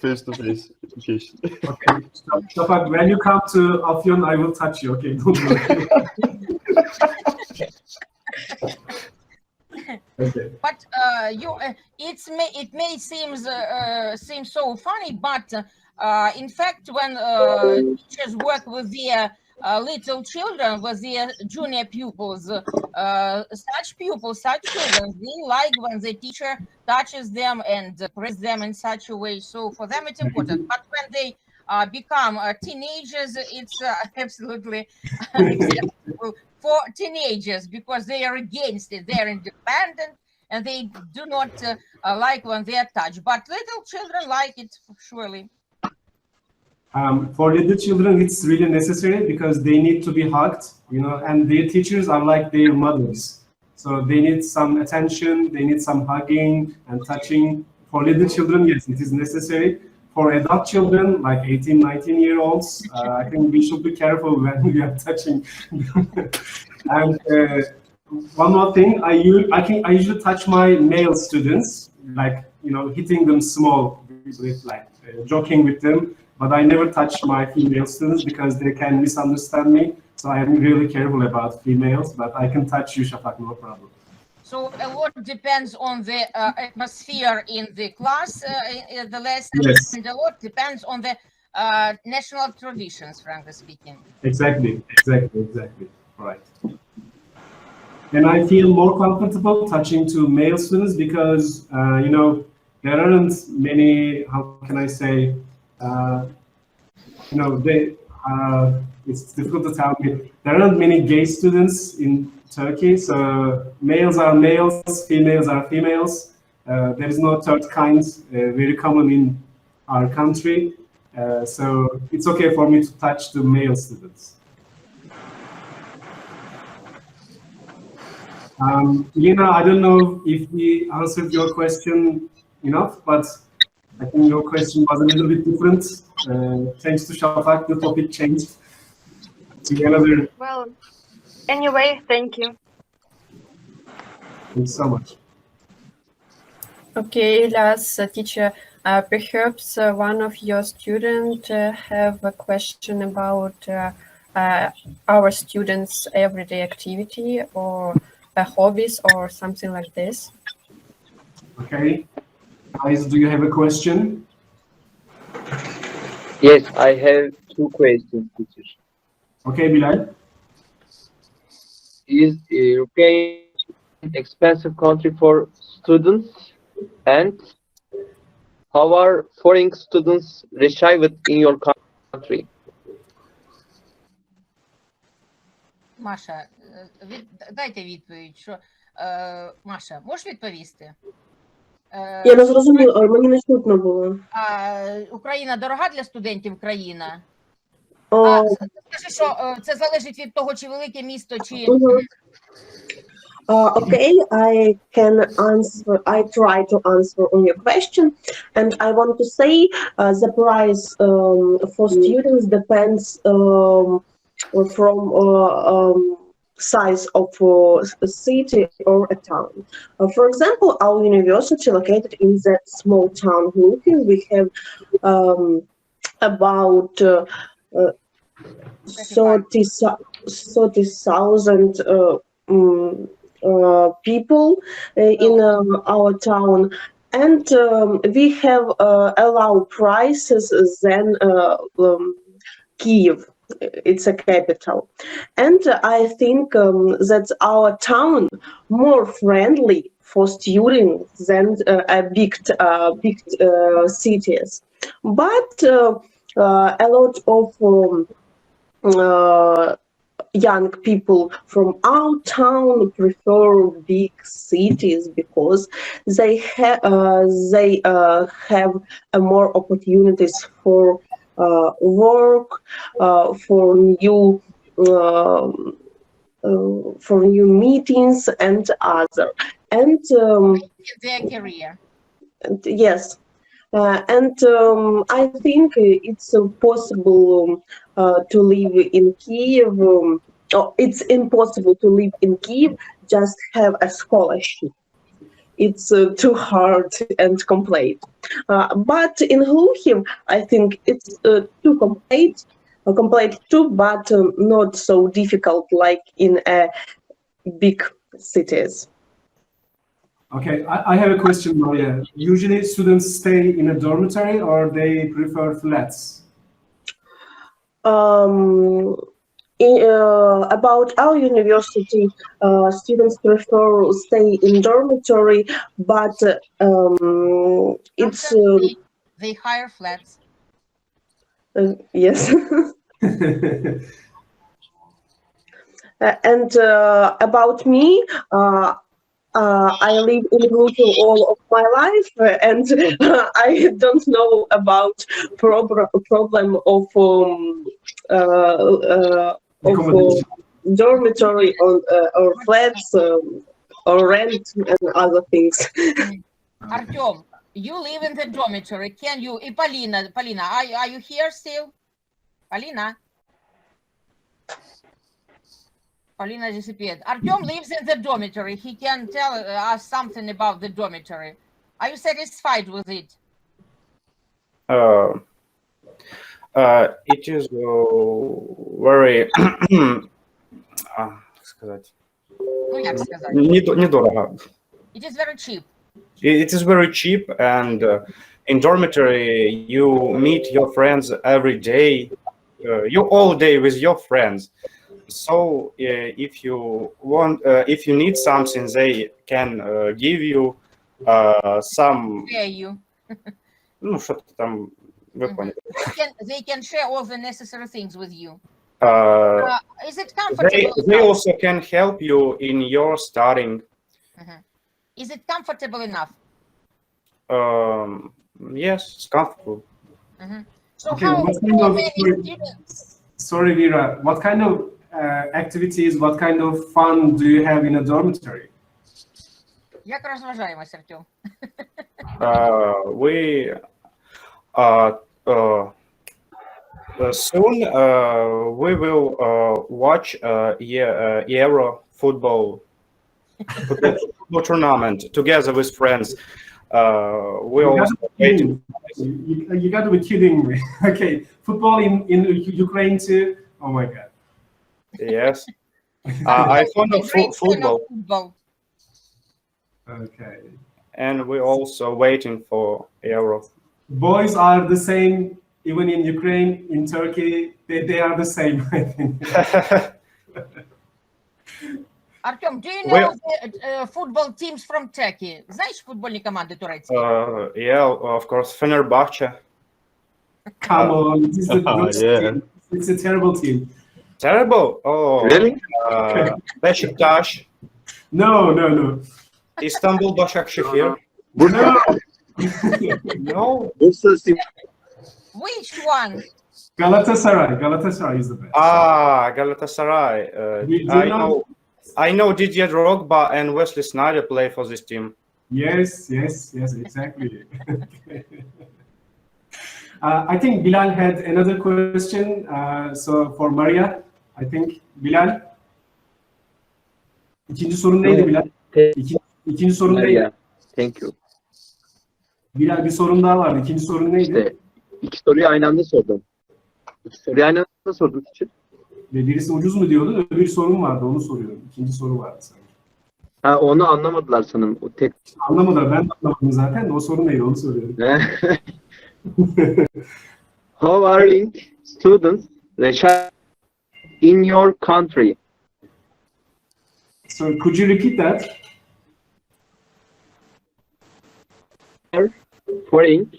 face-to-face education. Okay. Shafak, when you come to Afyon, I will touch you, okay? Don't worry. Okay. But it may seem so funny, but in fact, when teachers work with their little children, with their junior pupils, such children, they like when the teacher touches them and press them in such a way. So for them, it's important. But when they become teenagers, it's absolutely acceptable for teenagers because they are against it. They are independent and they do not like when they are touched. But little children like it, surely. For little children, it's really necessary because they need to be hugged, you know, and their teachers are like their mothers. So they need some attention, they need some hugging and touching. For little children, yes, it is necessary. For adult children, like 18, 19-year-olds, I think we should be careful when we are touching. And one more thing, I usually touch my male students, like, you know, hitting them small, with like joking with them. But I never touch my female students because they can misunderstand me. So I am really careful about females, but I can touch you, Shafak, no problem. So a lot depends on the atmosphere in the class, in the lesson, Yes. and a lot depends on the national traditions, frankly speaking. Exactly. Right. And I feel more comfortable touching to male students because, you know, there aren't many, how can I say, you know, it's difficult to tell me. There aren't many gay students in Turkey, so males are males, females are females. There is no third kind, very common in our country. So it's okay for me to touch the male students. Lina, I don't know if we answered your question enough, but I think your question was a little bit different. Thanks to Shafak, the topic changed to another. Well, anyway, thank you. Thanks so much. Okay, Ilyas, teacher, perhaps one of your students have a question about our students' everyday activity or hobbies or something like this. Okay. Guys, do you have a question? Yes, I have two questions, teacher. Okay, Bilal. Is Ukraine an expensive country for students? And how are foreign students received in your country? Маша, дайте відповідь, що Маша, можеш відповісти? Я не зрозуміла, мені не чутно було. Україна дорога для студентів країна? О, Скажи, що це залежить від того, чи велике місто, чи... Okay, I can answer. I try to answer on your question, and I want to say the price for students depends from size of a city or a town. For example, our university located in the small town Lukin, we have about 30,000 people in our town, and we have low prices than Kiev. it's a capital, and I think that our town more friendly for students than big cities, but a lot of young people from our town prefer big cities because they have more opportunities for work, um, for new meetings and other. And Their career. yes, I think it's possible to live in Kiev. It's impossible to live in Kiev. Just have a scholarship. It's too hard and complete. But in Lviv, I think it's too complete too, but not so difficult like in big cities. Okay, I have a question, Maria. Usually students stay in a dormitory or they prefer flats? About our university, students prefer stay in dormitory, but it's They hire flats. yes. And about me, I live in Lviv all of my life, and I don't know about problem of dormitory or flats or rent and other things. Artyom, you live in the dormitory. Can you? Polina, are you here still? Polina disappeared. Artyom lives in the dormitory. He can tell us something about the dormitory. Are you satisfied with it? It is very недорого. It is very cheap. It is very cheap, and in dormitory you meet your friends every day. You all day with your friends. So if you need something, they can give you some. Share you. Ну, что-то там, вы поняли. They can share all the necessary things with you. Is it They comfortable? also can help you in your studying. Is it comfortable enough? Yes, it's comfortable. So Okay, how what kind of, many students? sorry, Vera, what kind of activities, what kind of fun do you have in a dormitory? Як розважаємось, Артем? Soon we will watch Euro football tournament together with friends. We also you got to be kidding me. Okay, football in Ukraine too? Oh my God. Yes. I fond of football. Okay. And we're also waiting for Euro. Boys are the same, even in Ukraine, in Turkey, they are the same, I think. Артем, do you know the football teams from Turkey? Знаешь футбольные команды турецкие? Yeah, of course, Fenerbahce. Come on, it is the worst yeah. team. It's a terrible team. Terrible? Oh, Really? Beşiktaş. No. Istanbul Başakşehir. No. No. Which one? Galatasaray is the best. Galatasaray. I know Didier Drogba and Wesley Sneijder play for this team. Yes, exactly. I think Bilal had another question. So for Maria, I think Bilal. İkinci sorun neydi Bilal? İkinci sorun neydi? Thank you. Bilal bir sorun daha vardı. İkinci sorun neydi? İşte iki soruyu aynı anda sordum. İki soruyu aynı anda sordum için. Ve birisi ucuz mu diyordu, öbür sorun vardı, onu soruyorum. İkinci soru vardı sanki. Ha, onu anlamadılar sanırım. O tek... Anlamadılar, ben de anlamadım zaten de o sorun neydi, onu soruyorum. How are students reside in your country? So could you repeat that? Foreign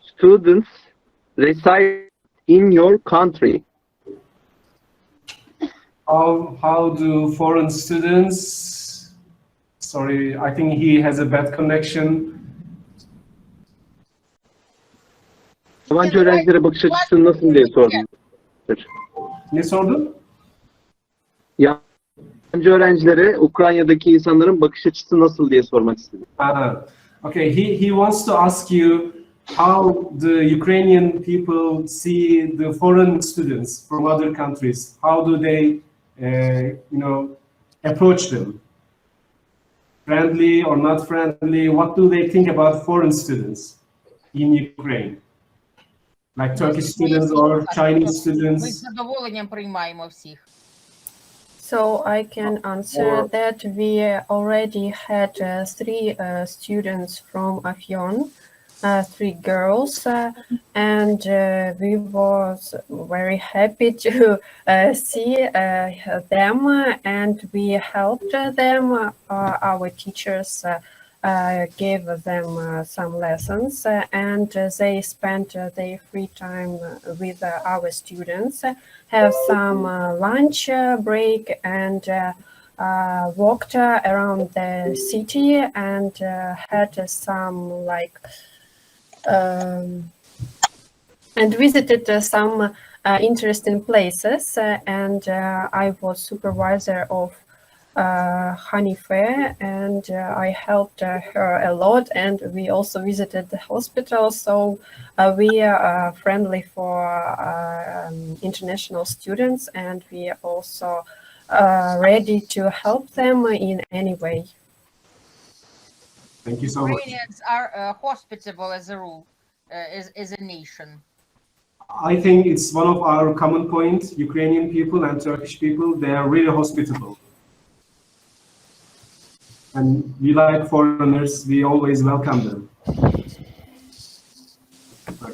students reside in your country. How do foreign students? Sorry, I think he has a bad connection. Yabancı öğrencilere bakış açısı nasıl diye sordum. Ne sordun? Yabancı öğrencilere Ukrayna'daki insanların bakış açısı nasıl diye sormak istedim. Okay, he wants to ask you how the Ukrainian people see the foreign students from other countries. How do they, approach them? Friendly or not friendly? What do they think about foreign students in Ukraine? Like Turkish students or Chinese Ми з students? задоволенням приймаємо всіх. So I can answer that. We already had 3 students from Afyon, 3 girls, and we was very happy to see them, and we helped them. Our teachers gave them some lessons, and they spent their free time with our students, have some lunch break, and walked around the city, and had some and visited some interesting places, and I was supervisor of honey fair, and I helped her a lot, and we also visited the hospital, so we are friendly for international students, and we are also ready to help them in any way. Thank you so much. Ukrainians are hospitable as a rule, as a nation. I think it's one of our common points. Ukrainian people and Turkish people, they are really hospitable. And we like foreigners, we always welcome them.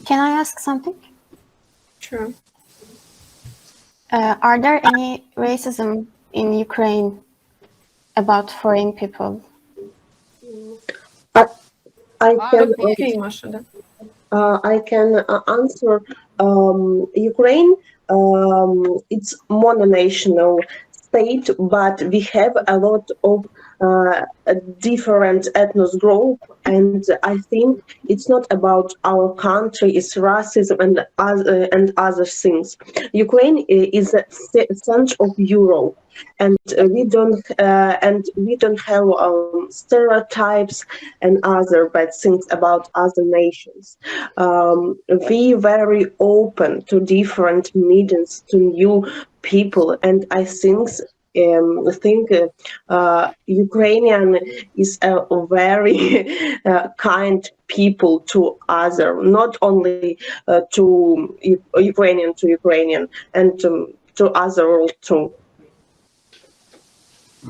Can I ask something? Sure. Are there any racism in Ukraine about foreign people? I can answer. Ukraine, it's mononational state, but we have a lot of different ethnos group, and I think it's not about our country, it's racism and other things. Ukraine is a center of Europe, and we don't have stereotypes and other bad things about other nations. We very open to different meetings, to new people, and I think Ukrainian is a very kind people to other, not only to Ukrainian, and to other world too.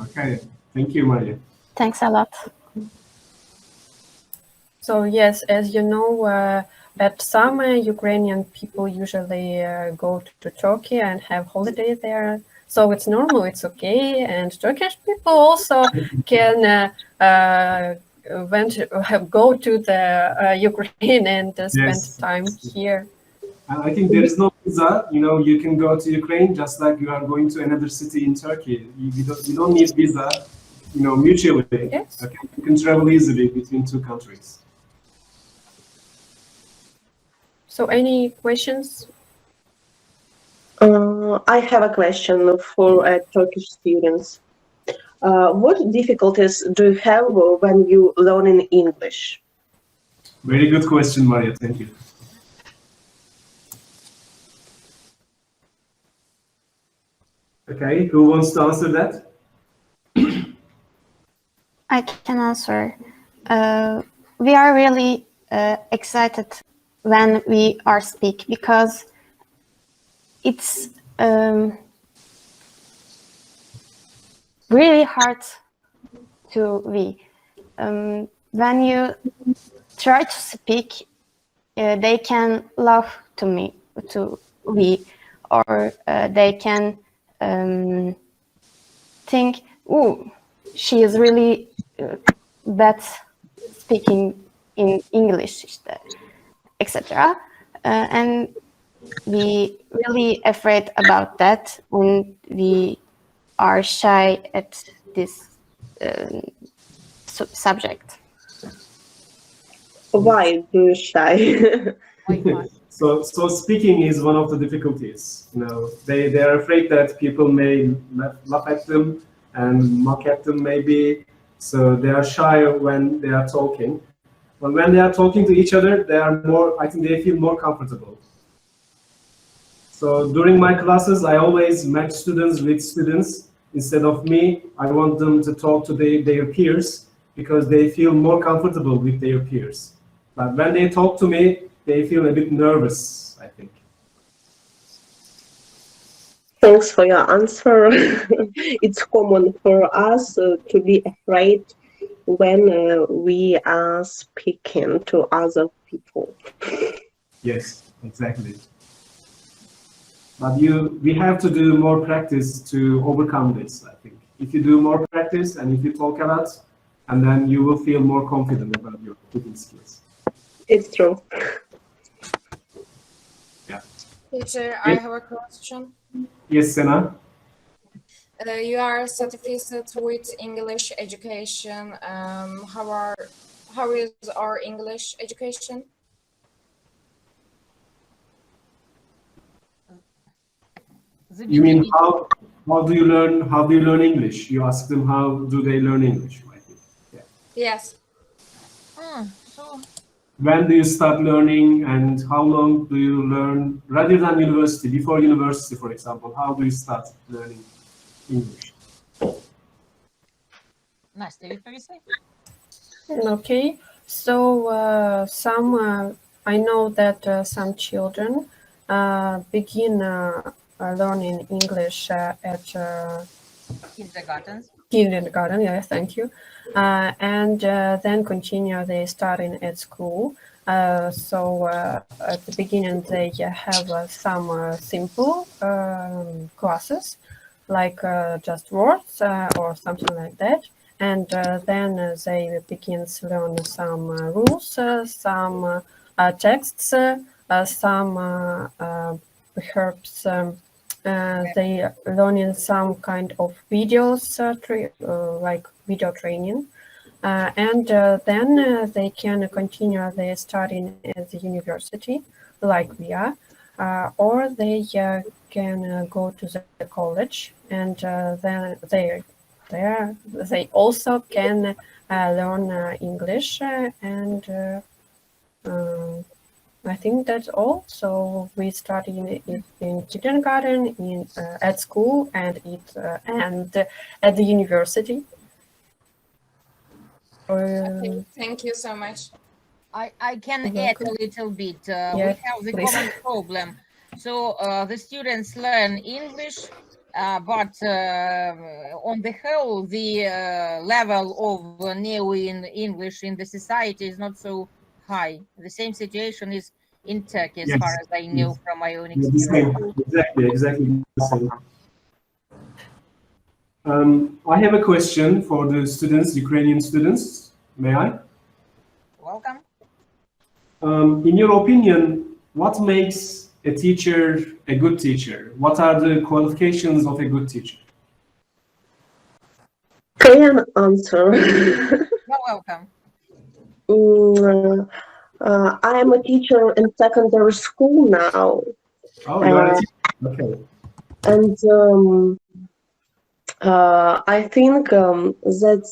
Okay, thank you, Maria. Thanks a lot. So yes, as you know, at summer, Ukrainian people usually go to Turkey and have holiday there. So it's normal, it's okay. And Turkish people also can go to the Ukraine and spend time here. I think there is no visa. You can go to Ukraine just like you are going to another city in Turkey. You don't need visa, mutually. Yes. Okay? You can travel easily between 2 countries. So any questions? I have a question for Turkish students. What difficulties do you have when you learn in English? Very good question, Maria. Thank you. Okay, who wants to answer that? I can answer. We are really excited when we are speak, because it's really hard to when you try to speak, they can laugh to we, or they can think, "Oh, she is really bad speaking in English," etc. And we really afraid about that, and we are shy at this subject. Why do you shy? So speaking is one of the difficulties. You know, they are afraid that people may laugh at them and mock at them maybe. So they are shy when they are talking. But when they are talking to each other, they are more. I think they feel more comfortable. So during my classes, I always match students with students. Instead of me, I want them to talk to their peers because they feel more comfortable with their peers. But when they talk to me, they feel a bit nervous, I think. Thanks for your answer. It's common for us to be afraid when we are speaking to other people. Yes, exactly. But we have to do more practice to overcome this, I think. If you do more practice and if you talk a lot, and then you will feel more confident about your speaking skills. It's true. Yeah. Teacher, I have a question. Yes, Sena? You are certified with English education. How is our English education? You mean how do you learn English? You ask them how do they learn English, I think. Yeah. Yes. So when do you start learning and how long do you learn rather than university, before university, for example, how do you start learning English? Настя, відповісти? Okay, so I know that some children begin learning English at kindergarten. Yes, thank you, and then continue their studying at school. So at the beginning they have some simple classes, like just words or something like that. And then they begin to learn some rules, some texts, some perhaps they learning some kind of videos, like video training. And then they can continue their studying at the university, like we are, or they can go to the college, and then they also can learn English, and I think that's all. So we study in kindergarten, at school, and at the university. Okay, thank you so much. I can add a little bit. Yes, we have the please. common problem. So the students learn English, but on the whole, the level of knowing English in the society is not so high. The same situation is in Turkey, as far as I know from my own experience. Exactly the same. I have a question for the students, Ukrainian students. May I? Welcome. In your opinion, what makes a teacher a good teacher? What are the qualifications of a good teacher? Can answer. You're welcome. I am a teacher in secondary school now. Oh, you are a teacher. Okay. And I think that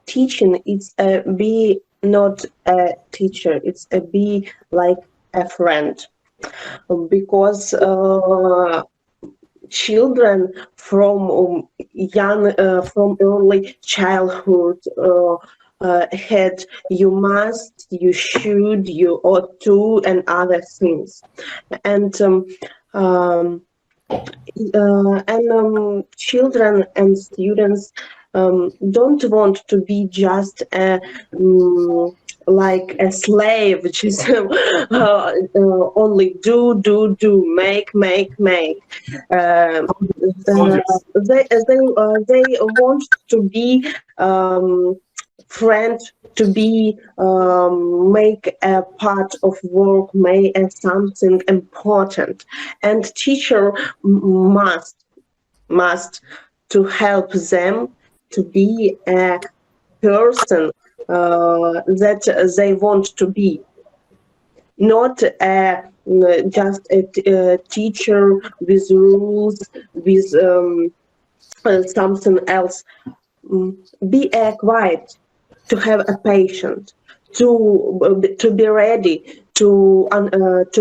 teaching is be not a teacher, it's a be like a friend, because children from from early childhood had you must, you should, you ought to, and other things, and children and students don't want to be just like a slave, which is only do, make. They want to be friend, to be make a part of work, make something important, and teacher must to help them to be a person that they want to be, not just a teacher with rules, with something else. Be quiet, to have a patience, to be ready to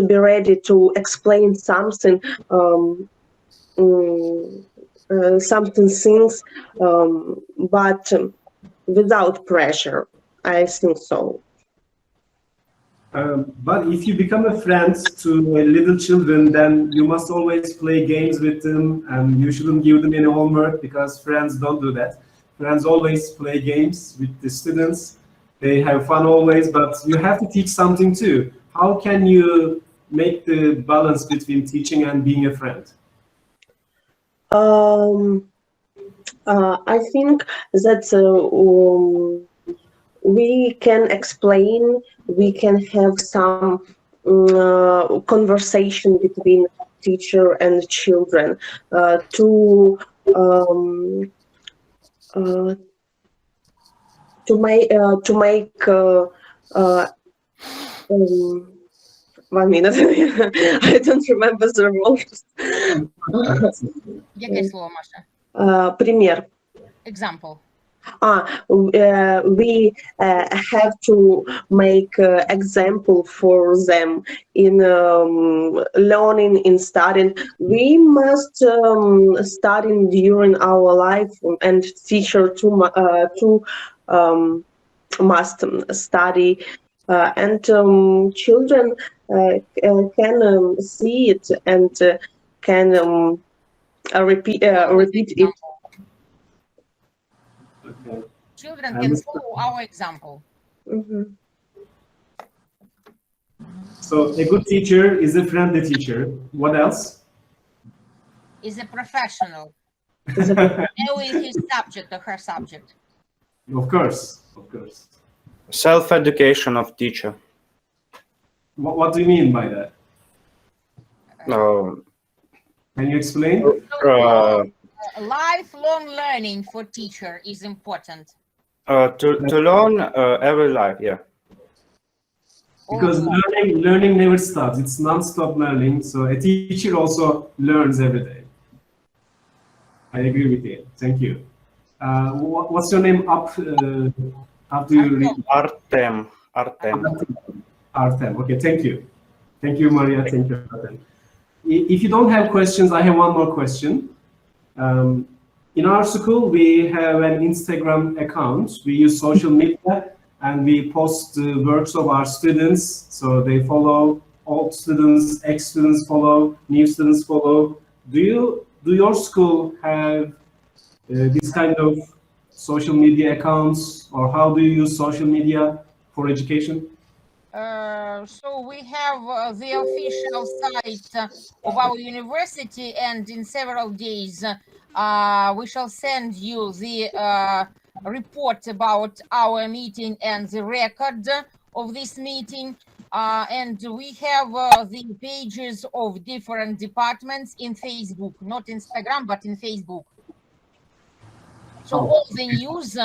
be ready to explain something, something things, but without pressure. I think so. But if you become a friend to little children, then you must always play games with them, and you shouldn't give them any homework, because friends don't do that. Friends always play games with the students. They have fun always, but you have to teach something too. How can you make the balance between teaching and being a friend? I think that we can explain, we can have some conversation between teacher and children to make 1 minute. I don't remember the rules. Яке слово, Маша? Пример. Example. We have to make example for them in learning, in studying. We must studying during our life, and teacher too must study, and children can see it and can repeat it. Okay. Children can follow our example. Mm-hmm. So a good teacher is a friendly teacher. What else? Is a professional. Knowing his subject or her subject. Of course, of course. Self-education of teacher. What do you mean by that? Can you explain? Lifelong learning for teacher is important. To learn every life, yeah. Because learning never stops. It's non-stop learning. So a teacher also learns every day. I agree with you. Thank you. What's your name? How do you read? Artem. Artem. Okay, thank you. Thank you, Maria. Thank you, Artem. If you don't have questions, I have one more question. In our school, we have an Instagram account. We use social media, and we post the works of our students. So they follow, old students, ex-students follow, new students follow. Do your school have this kind of social media accounts, or how do you use social media for education? So we have the official site of our university, and in several days we shall send you the report about our meeting and the record of this meeting. And we have the pages of different departments in Facebook, not Instagram, but in Facebook. So all the news,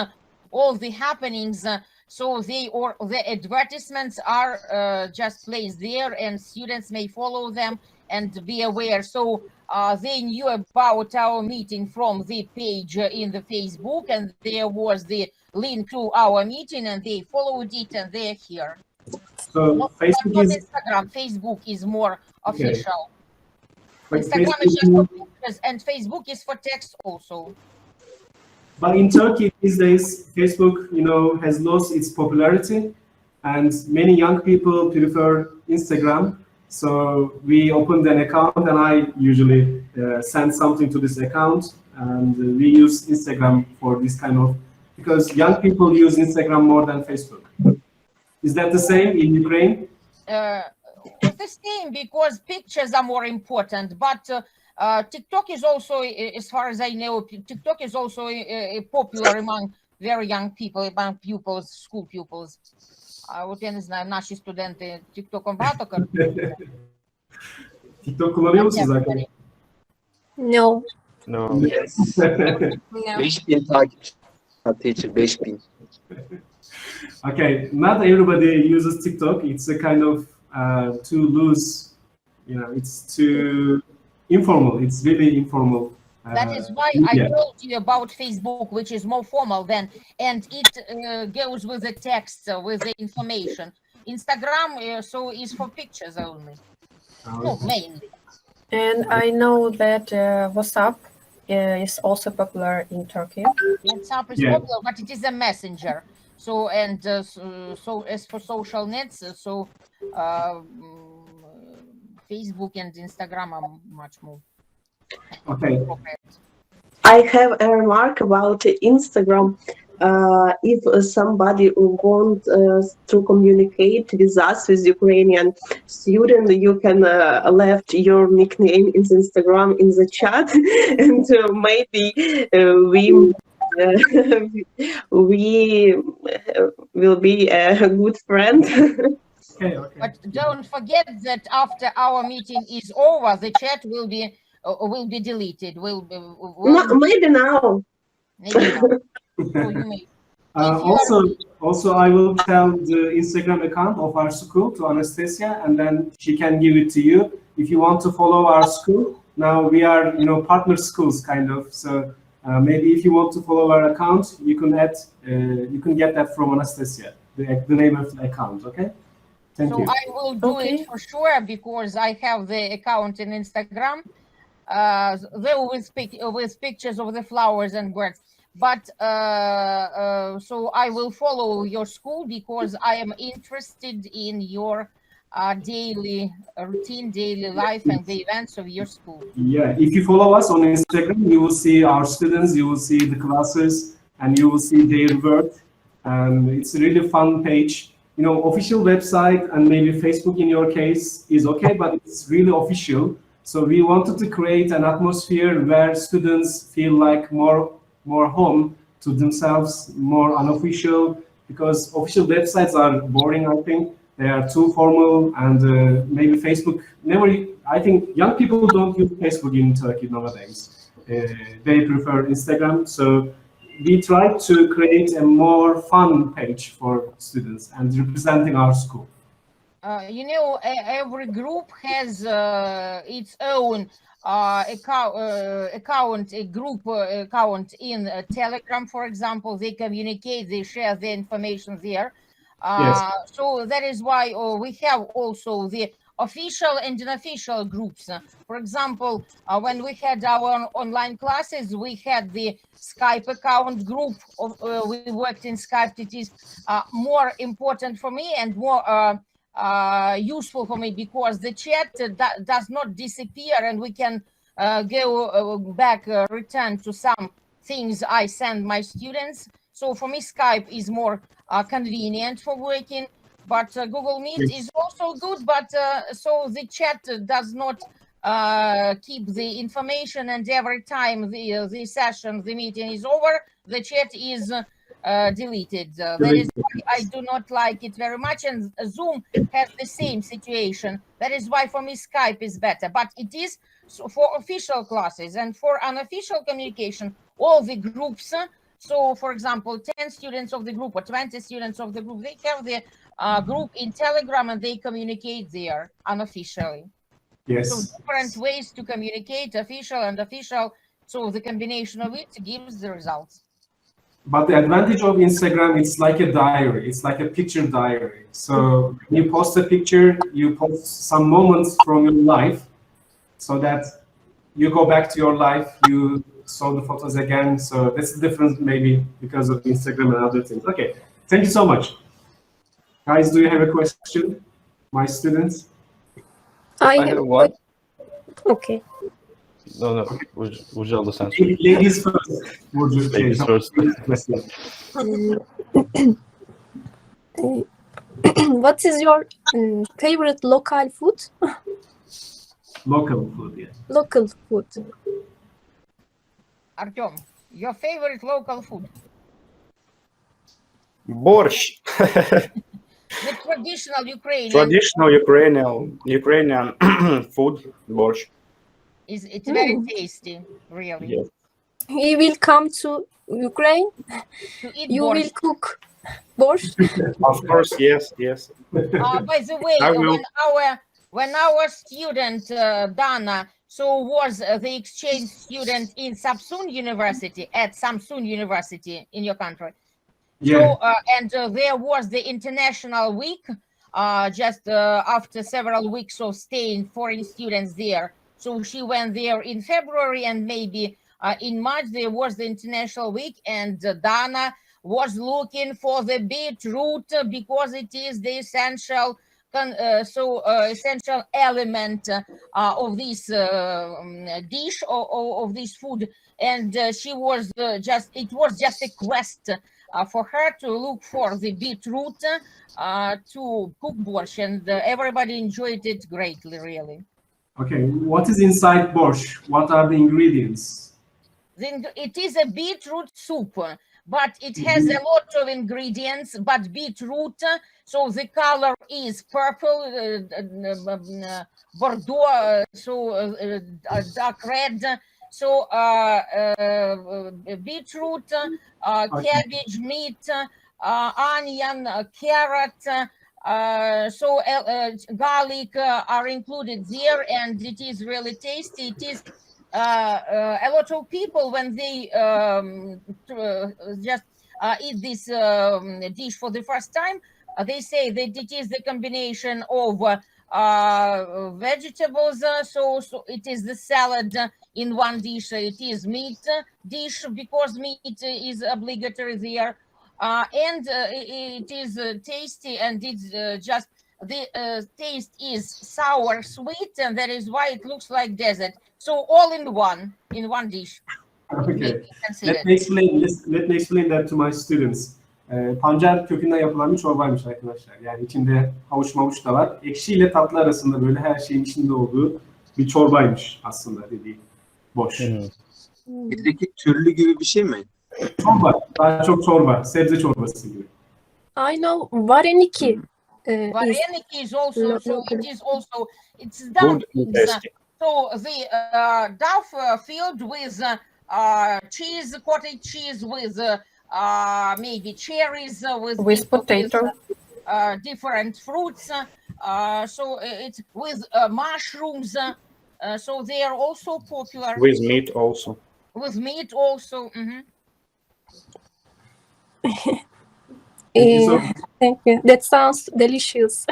all the happenings, so the advertisements are just placed there, and students may follow them and be aware. So they knew about our meeting from the page in the Facebook, and there was the link to our meeting, and they followed it, and they're here. So Facebook not is Instagram. Facebook is more official. But Instagram is just for pictures, and Facebook is for text also. But in Turkey these days, Facebook, has lost its popularity, and many young people prefer Instagram. So we opened an account, and I usually send something to this account, and we use Instagram for this kind of, because young people use Instagram more than Facebook. Is that the same in Ukraine? It's the same because pictures are more important, but TikTok is also, as far as I know, TikTok is also popular among very young people, among pupils, school pupils. От я не знаю, наші студенти TikTok багато користуються? TikTok kullanıyor musunuz arkadaşlar? No. No. No. 5000 takipçi. Teacher 5000. Okay, not everybody uses TikTok. It's a kind of too loose, you know, it's too informal. It's really informal. That is why I told you about Facebook, which is more formal than, and it goes with the text, with the information. Instagram, so is for pictures only, no, mainly. And I know that WhatsApp is also popular in Turkey. WhatsApp is popular, but it is a messenger. So, and so as for social nets, so Facebook and Instagram are much more. Okay. I have a remark about Instagram. If somebody wants to communicate with us, with Ukrainian student, you can left your nickname in Instagram in the chat, and maybe we will be a good friend. Okay. But don't forget that after our meeting is over, the chat will be deleted. Maybe now. Maybe now. So you may. Also, I will tell the Instagram account of our school to Anastasia, and then she can give it to you. If you want to follow our school, now we are, you know, partner schools kind of. So maybe if you want to follow our account, you can add, you can get that from Anastasia, the name of the account. Okay. Thank you. I will do it for sure because I have the account in Instagram. There with pictures of the flowers and birds. But so I will follow your school because I am interested in your daily routine, daily life, and the events of your school. Yeah, if you follow us on Instagram, you will see our students, you will see the classes, and you will see their work. And it's a really fun page. You know, official website and maybe Facebook in your case is okay, but it's really official. So we wanted to create an atmosphere where students feel like more home to themselves, more unofficial, because official websites are boring, I think. They are too formal, and maybe Facebook I think young people don't use Facebook in Turkey nowadays. They prefer Instagram. So we try to create a more fun page for students and representing our school. You know, every group has its own account, a group account in Telegram, for example. They communicate, they share the information there. So that is why we have also the official and unofficial groups. For example, when we had our online classes, we had the Skype account group. We worked in Skype. It is more important for me and more useful for me because the chat does not disappear, and we can go back, return to some things I send my students. So for me, Skype is more convenient for working, but Google Meet is also good, but so the chat does not keep the information, and every time the session, the meeting is over, the chat is deleted. That is why I do not like it very much, and Zoom has the same situation. That is why for me Skype is better, but it is for official classes, and for unofficial communication, all the groups. So for example, 10 students of the group or 20 students of the group, they have the group in Telegram and they communicate there unofficially. Yes. So different ways to communicate, official and official. So the combination of it gives the results. But the advantage of Instagram, it's like a diary. It's like a picture diary. So when you post a picture, you post some moments from your life so that you go back to your life, you saw the photos again. So that's the difference maybe because of Instagram and other things. Okay, thank you so much. Guys, do you have a question? My students? I have one. Okay. No, would you understand? Ladies first. Ladies first. What is your favorite local food? Local food, yeah. Local food. Artyom, your favorite local food? Борщ. The traditional Ukrainian. Traditional Ukrainian food, борщ. It's very tasty, really. Yes. He will come to Ukraine. To eat You borscht. will cook borscht. Of course, yes, yes. By the way, I will. when our student Dana was the exchange student in Samsun University in your country. Yeah. So there was the international week just after several weeks of staying foreign students there. So she went there in February, and maybe in March there was the international week, and Dana was looking for the beetroot because it is the essential essential element of this dish of this food, and she was it was just a quest for her to look for the beetroot to cook borscht, and everybody enjoyed it greatly, really. Okay, what is inside borscht? What are the ingredients? Then it is a beetroot soup, but it has a lot of ingredients, but beetroot, so the color is purple, Bordeaux, dark red. So beetroot, cabbage, meat, onion, carrot, garlic are included there, and it is really tasty. It is a lot of people, when they just eat this dish for the first time, they say that it is the combination of vegetables, so it is the salad in one dish, it is meat dish because meat is obligatory there, and it is tasty, and it's just the taste is sour sweet, and that is why it looks like dessert. So all in one dish. Okay. Let me explain that to my students. Pancar kökünden yapılan bir çorbaymış arkadaşlar. Yani içinde havuç mavuç da var. Ekşiyle tatlı arasında böyle her şeyin içinde olduğu bir çorbaymış aslında dediği. Boş. Bizdeki türlü gibi bir şey mi? Çorba. Daha çok çorba. Sebze çorbası gibi. I know vareniki. Vareniki is also, so it is also, it's Good, dumplings. So the dough filled with cheese, cottage cheese, with maybe cherries, with potato. Different fruits. So it's with mushrooms. So they are also popular. With meat also. With meat also. Thank you. That sounds delicious.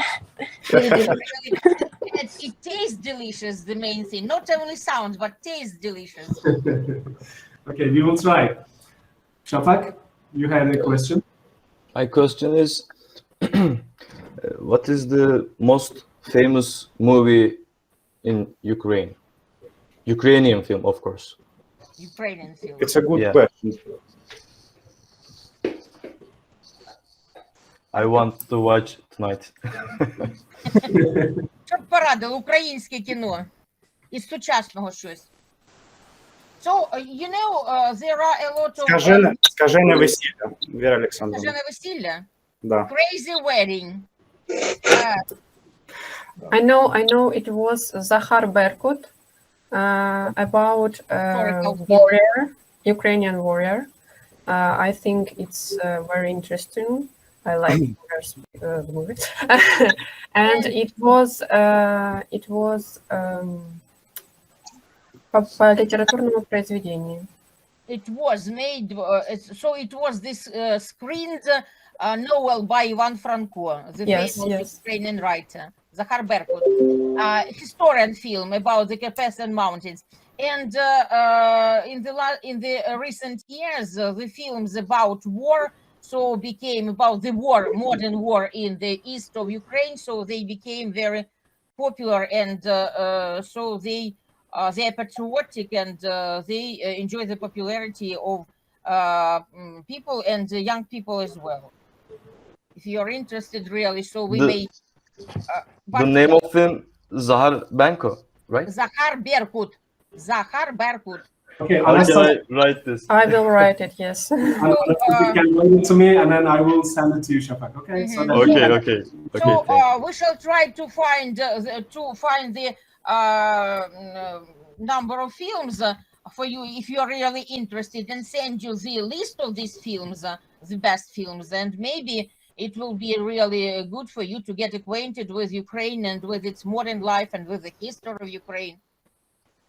It tastes delicious, the main thing. Not only sounds, but tastes delicious. Okay, we will try. Shafak, you had a question? My question is, what is the most famous movie in Ukraine? Ukrainian film, of course. Ukrainian film. It's a good question. I want to watch tonight. Щоб порадило українське кіно із сучасного щось. So, you know, there are a lot of... Скажене весілля, Віра Олександровна. Скажене весілля? Да. Crazy wedding. I know it was Zahar Berkut about warrior, Ukrainian warrior. I think it's very interesting. I like the movie. And it was по литературному произведению. It was made, so it was this screened novel by Ivan Franko, the famous Ukrainian writer, Zahar Berkut, historian film about the Carpathian Mountains. And in the recent years, the films about war became about the war, modern war in the east of Ukraine. So they became very popular, and so they are patriotic, and they enjoy the popularity of people and young people as well. if you're interested really, so we The- may. The name of film Zahar Benko, right? Zahar Berkut. Zahar Berkut. Okay, How can Anastasia, I write this? I will write it, yes. Anastasia can write it to me, and then I will send it to you, Shafak. Okay. So that Okay. So Thank we shall try to find the number of films for you if you're really interested, and send you the list of these films, the best films, and maybe it will be really good for you to get acquainted with Ukraine and with its modern life and with the history of Ukraine.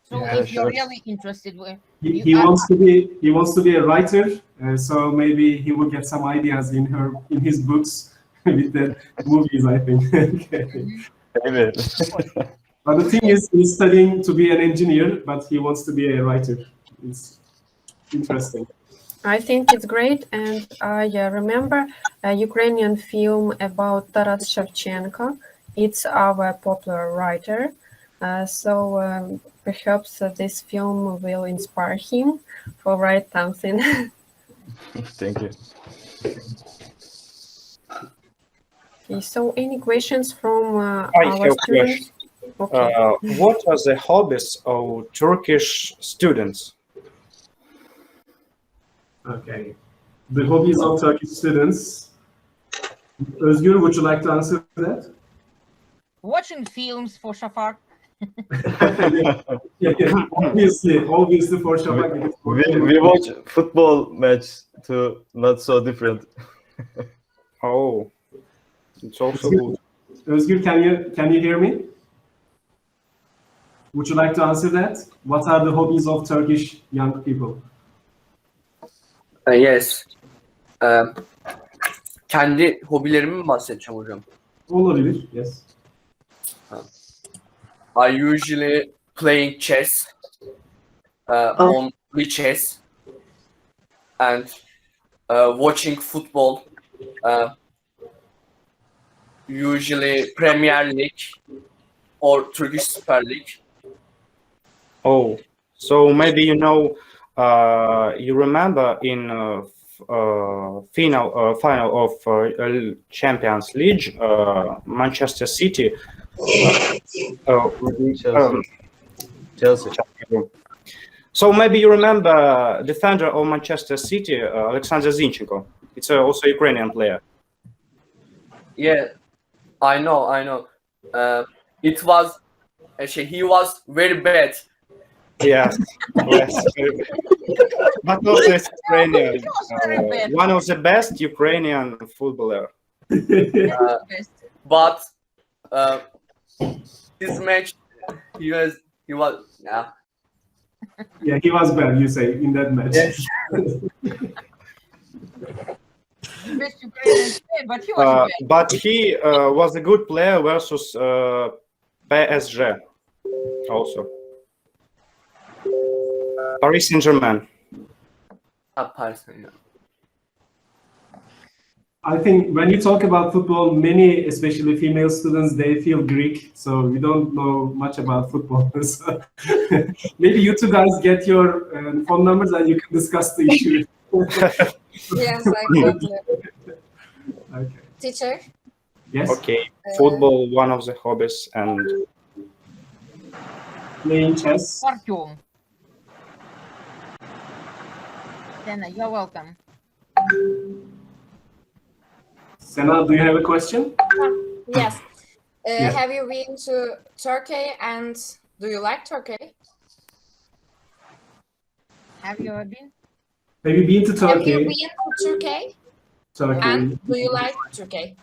So Yeah, if you're sure. really interested, he wants to be a writer, so maybe he will get some ideas in his books with the movies, I think. Okay. Maybe. But the thing is, he's studying to be an engineer, but he wants to be a writer. It's interesting. I think it's great, and I remember a Ukrainian film about Taras Shevchenko. It's our popular writer, so perhaps this film will inspire him for write something. Thank you. Okay, so any questions from I our have a students? question. Okay. What are the hobbies of Turkish students? Okay. The hobbies of Turkish students. Özgür, would you like to answer that? watching films for Shafak. Yeah. Obviously for Shafak. We watch football match too, not so different. Oh, it's also good. Özgür, can you hear me? Would you like to answer that? What are the hobbies of Turkish young people? Yes. Kendi hobilerimi mi bahsedeceğim hocam? Olabilir, yes. I usually playing chess on chess and watching football. Usually Premier League or Turkish Super League. Oh, so maybe you know, you remember in final of Champions League, Manchester City. Chelsea. So maybe you remember defender of Manchester City, Alexander Zinchenko. It's also a Ukrainian player. Yeah, I know. It was actually he was very bad. Yes, yes. But also it's Ukrainian. One of the best Ukrainian footballer. But this match, he was yeah. Yeah, he was bad, you say, in that match. Yes. Best Ukrainian player, but he was bad. But he was a good player versus PSG also. Paris Saint-Germain. I think when you talk about football, many, especially female students, they feel Greek, so we don't know much about football. So maybe you two guys get your phone numbers and you can discuss the issue. Yes, I got it. Okay. Teacher? Yes. Okay, football, one of the hobbies, and playing chess. Artyom. Sena, you're welcome. Sena, do you have a question? Yes. Yeah. Have you been to Turkey and do you like Turkey? Have you ever been? Have you been to Have Turkey? you been to Turkey? Turkey. And do you like Turkey?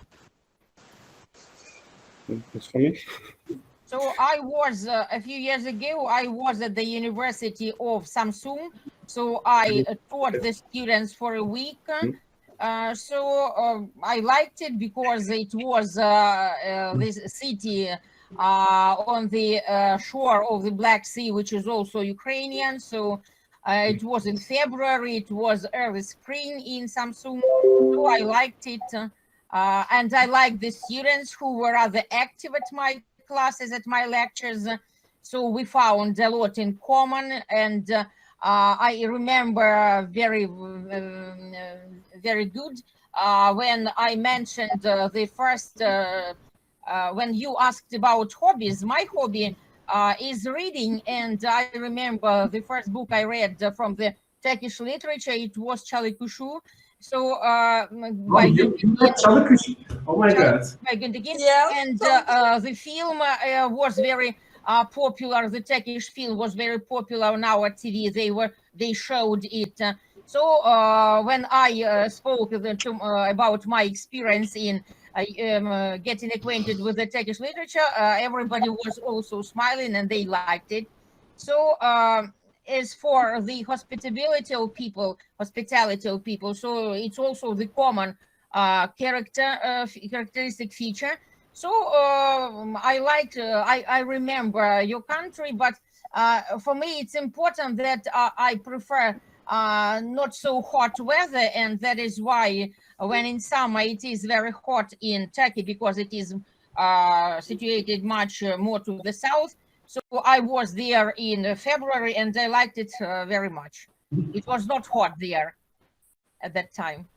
it's for me. So I was, a few years ago, I was at the University of Samsung. So I taught the students for a week. I liked it because it was this city on the shore of the Black Sea, which is also Ukrainian. So it was in February, it was early spring in Samsung. So I liked it. And I liked the students who were rather active at my classes, at my lectures. So we found a lot in common, and I remember very good when I mentioned the first, when you asked about hobbies, my hobby is reading, and I remember the first book I read from the Turkish literature, it was Çalıkuşu. So by you like Çalıkuşu? Oh my God. by Güntekin. Yeah. And the film was very popular. The Turkish film was very popular on our TV. They showed it. So when I spoke about my experience in getting acquainted with the Turkish literature, everybody was also smiling and they liked it. So as for the hospitality of people, so it's also the common characteristic feature. So I remember your country, but for me it's important that I prefer not so hot weather, and that is why when in summer it is very hot in Turkey, because it is situated much more to the south. So I was there in February and I liked it very much. It was not hot there at that time.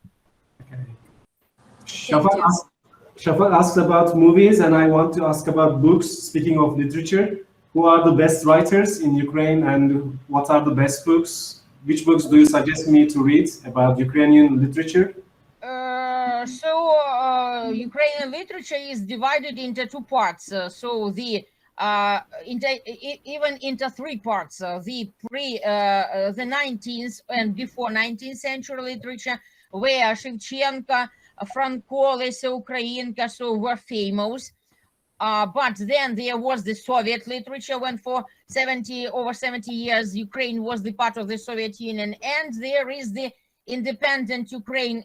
Shafak asked about movies, and I want to ask about books. Speaking of literature, who are the best writers in Ukraine, and what are the best books? Which books do you suggest me to read about Ukrainian literature? Ukrainian literature is divided into two parts. So the even into three parts. The the 19th and before 19th century literature, where Shevchenko, Franco, Lesa Ukrainka, so were famous. But then there was the Soviet literature, when for over 70 years Ukraine was the part of the Soviet Union, and there is the independent Ukraine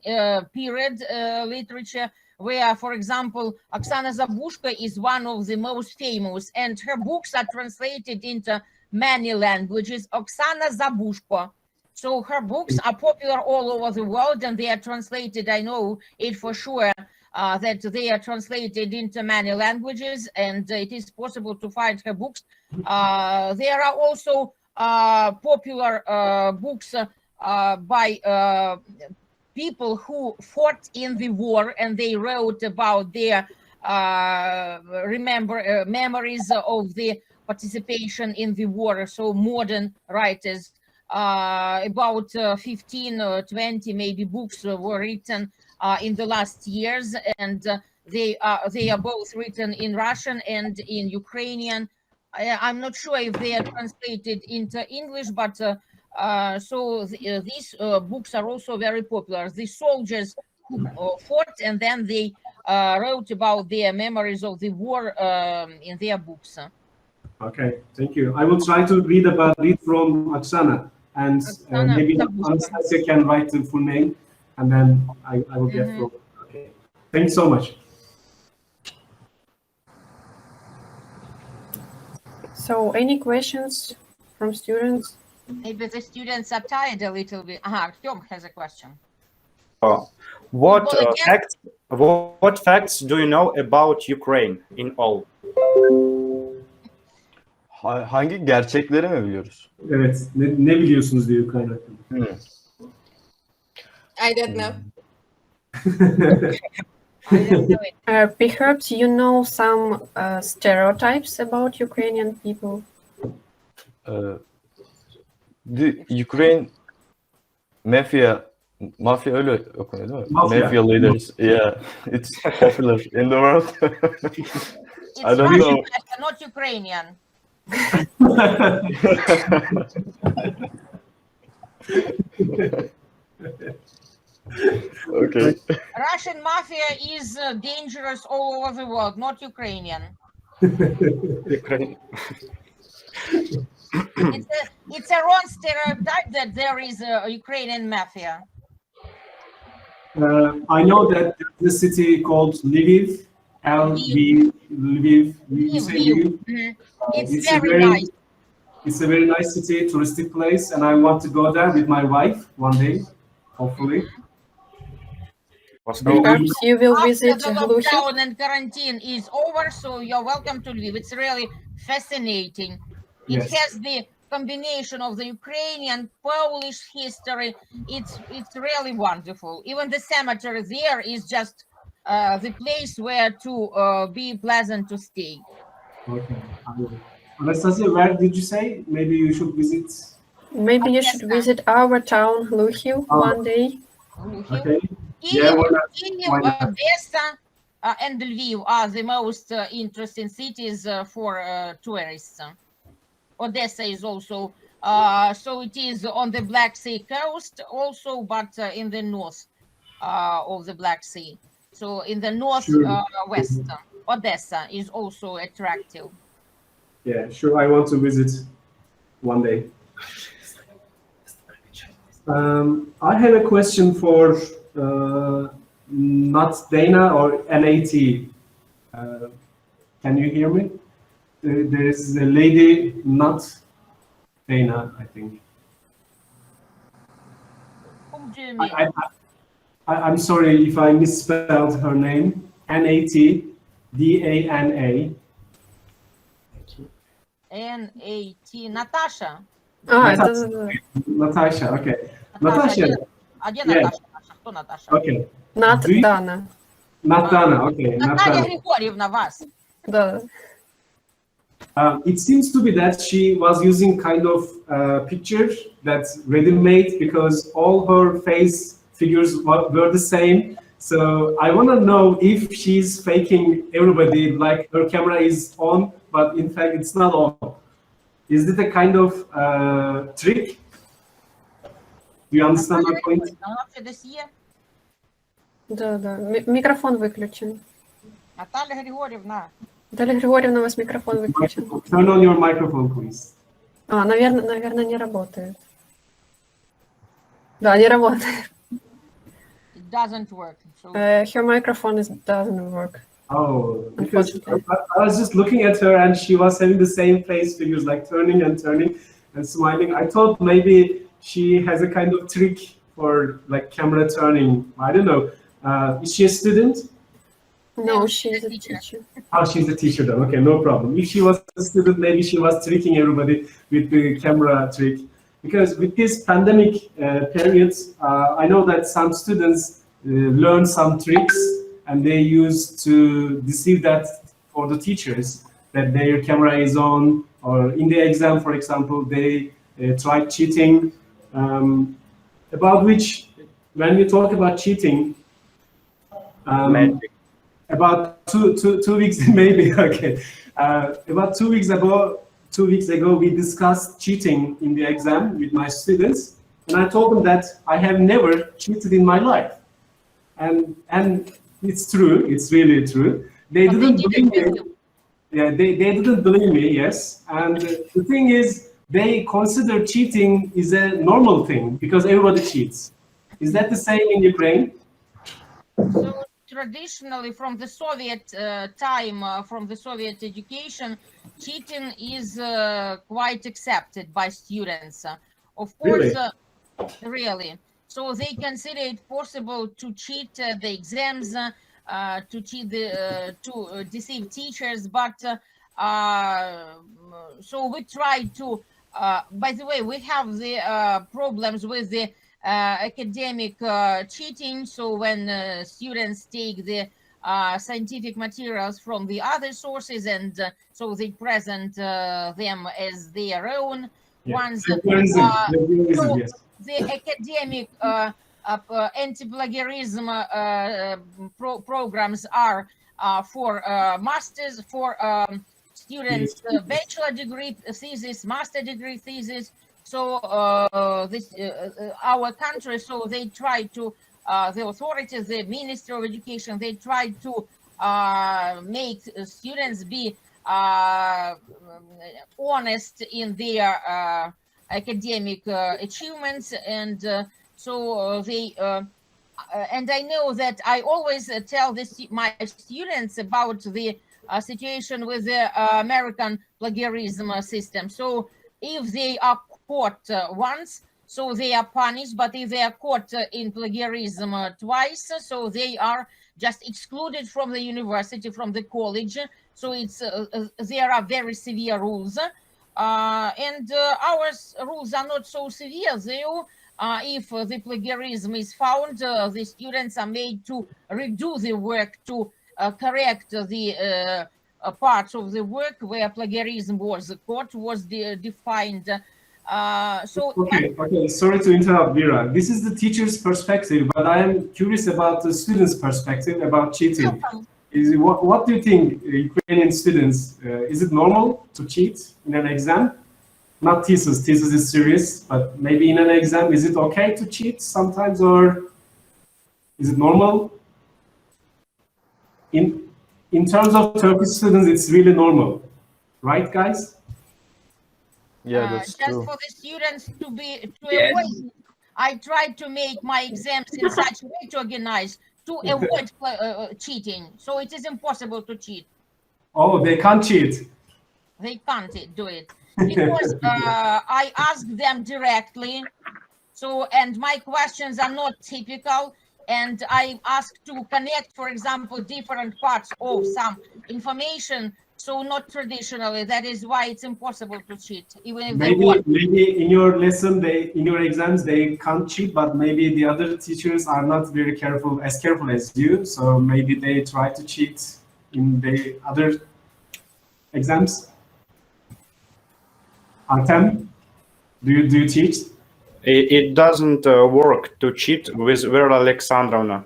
period literature, where, for example, Oksana Zabushko is one of the most famous, and her books are translated into many languages. Oksana Zabushko. So her books are popular all over the world, and they are translated, I know it for sure, that they are translated into many languages, and it is possible to find her books. There are also popular books by people who fought in the war, and they wrote about their memories of the participation in the war. So modern writers, about 15 or 20 maybe books were written in the last years, and they are both written in Russian and in Ukrainian. I'm not sure if they are translated into English, but these books are also very popular. The soldiers who fought, and then they wrote about their memories of the war in their books. Okay, thank you. I will try to read from Oksana, and maybe Anastasia can write the full name, and then I will get from. Okay, thank you so much. So, any questions from students? Maybe the students are tired a little bit. Artyom has a question. What facts do you know about Ukraine in all? Hangi gerçekleri mi biliyoruz? Evet, ne biliyorsunuz diye Ukrayna hakkında. I don't know. Perhaps you know some stereotypes about Ukrainian people. The Ukraine mafia öyle okunuyor değil mi? Mafia leaders. Yeah, it's popular in the world. It's I don't Russian, know. not Ukrainian. Okay. Russian mafia is dangerous all over the world, not Ukrainian. Ukraine. It's a wrong stereotype that there is a Ukrainian mafia. I know that there's a city called Lviv. Lviv. It's very nice. It's a very nice city, touristic place, and I want to go there with my wife one day, hopefully. Perhaps you will visit After the Gluchi. lockdown and quarantine is over, so you're welcome to Lviv. It's really fascinating. It Yes. has the combination of the Ukrainian, Polish history. It's really wonderful. Even the cemetery there is just the place where to be pleasant to stay. Okay. I will. Anastasia, where did you say? Maybe you should visit. Maybe you should visit our town, Lviv, one day. Okay. Yeah, Kyiv, why not? Odessa, and Lviv are the most interesting cities for tourists. Odessa is also, so it is on the Black Sea coast also, but in the north of the Black Sea. So in the northwest, Odessa is also attractive. Yeah, sure. I want to visit one day. I have a question for not Dana or NAT. Can you hear me? There is a lady, not Dana, I think. Whom do you mean? I'm sorry if I misspelled her name. Natdana. N-A-T, Natasha. Natasha, okay. Natasha, Natasha. а где Yeah. Наташа? Кто Наташа? Okay. Not Do you- Dana. Not Dana, okay. Not Наталья Dana. Григорьевна, вас. Да. It seems to be that she was using kind of picture that's ready-made because all her face figures were the same. So I want to know if she's faking everybody, like her camera is on, but in fact it's not on. Is it a kind of trick? Do you understand my point? Она вообще досье. Да, да. Микрофон выключен. Наталья Григорьевна. Наталья Григорьевна, у вас микрофон выключен. Turn on your microphone, please. Наверное, не работает. Да, не работает. It doesn't work. So Her microphone doesn't work. Oh, because I was just looking at her and she was having the same face figures, like turning and turning and smiling. I thought maybe she has a kind of trick for like camera turning. I don't know. Is she a student? No, she's a teacher. Oh, she's a teacher then. Okay, no problem. If she was a student, maybe she was tricking everybody with the camera trick. Because with this pandemic periods, I know that some students learn some tricks and they used to deceive that for the teachers, that their camera is on, or in the exam, for example, they tried cheating, about which, when we talk about cheating, about two weeks, maybe, okay. About 2 weeks ago, we discussed cheating in the exam with my students, and I told them that I have never cheated in my life. And it's true, it's really true. They didn't believe me. Yeah, they didn't believe me, yes. And the thing is, they consider cheating is a normal thing because everybody cheats. Is that the same in Ukraine? So traditionally, from the Soviet time, from the Soviet education, cheating is quite accepted by students. Of course, really. So they consider it possible to cheat the exams, to cheat to deceive teachers. But so we try to. By the way, we have the problems with the academic cheating. So when students take the scientific materials from the other sources and so they present them as their own ones. Yes. The academic anti-plagiarism programs are for masters, for students, bachelor degree thesis, master degree thesis. So this our country, so they try to the authorities, the Ministry of Education, they try to make students be honest in their academic achievements, and so they and I know that I always tell my students about the situation with the American plagiarism system. So if they are caught once, so they are punished, but if they are caught in plagiarism twice, so they are just excluded from the university, from the college. So it's there are very severe rules. And our rules are not so severe, though. If the plagiarism is found, the students are made to redo the work to correct the parts of the work where plagiarism was caught, was defined. Okay. Sorry to interrupt, Vera. This is the teacher's perspective, but I am curious about the student's perspective about cheating. What do you think, Ukrainian students, is it normal to cheat in an exam? Not thesis. Thesis is serious, but maybe in an exam, is it okay to cheat sometimes, or is it normal? In terms of Turkish students, it's really normal, right, guys? Yeah, that's just true. for the students to Yes. avoid. I tried to make my exams in such a way to organize to avoid cheating. So it is impossible to cheat. Oh, they can't cheat. They can't do it because I asked them directly. So, and my questions are not typical. And I asked to connect, for example, different parts of some information. So not traditionally. That is why it's impossible to cheat, even if they want. Maybe in your lesson, in your exams, they can't cheat, but maybe the other teachers are not very careful as you. So maybe they try to cheat in the other exams. Artem, do you teach? It doesn't work to cheat with Vera Alexandrovna.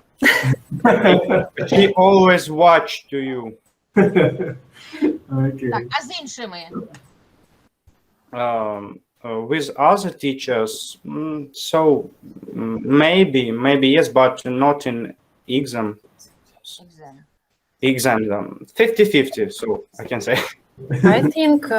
She always watch to you. Okay. Так, а з іншими? With other teachers, maybe yes, but not in exam. Exam 50-50, so I can say. I think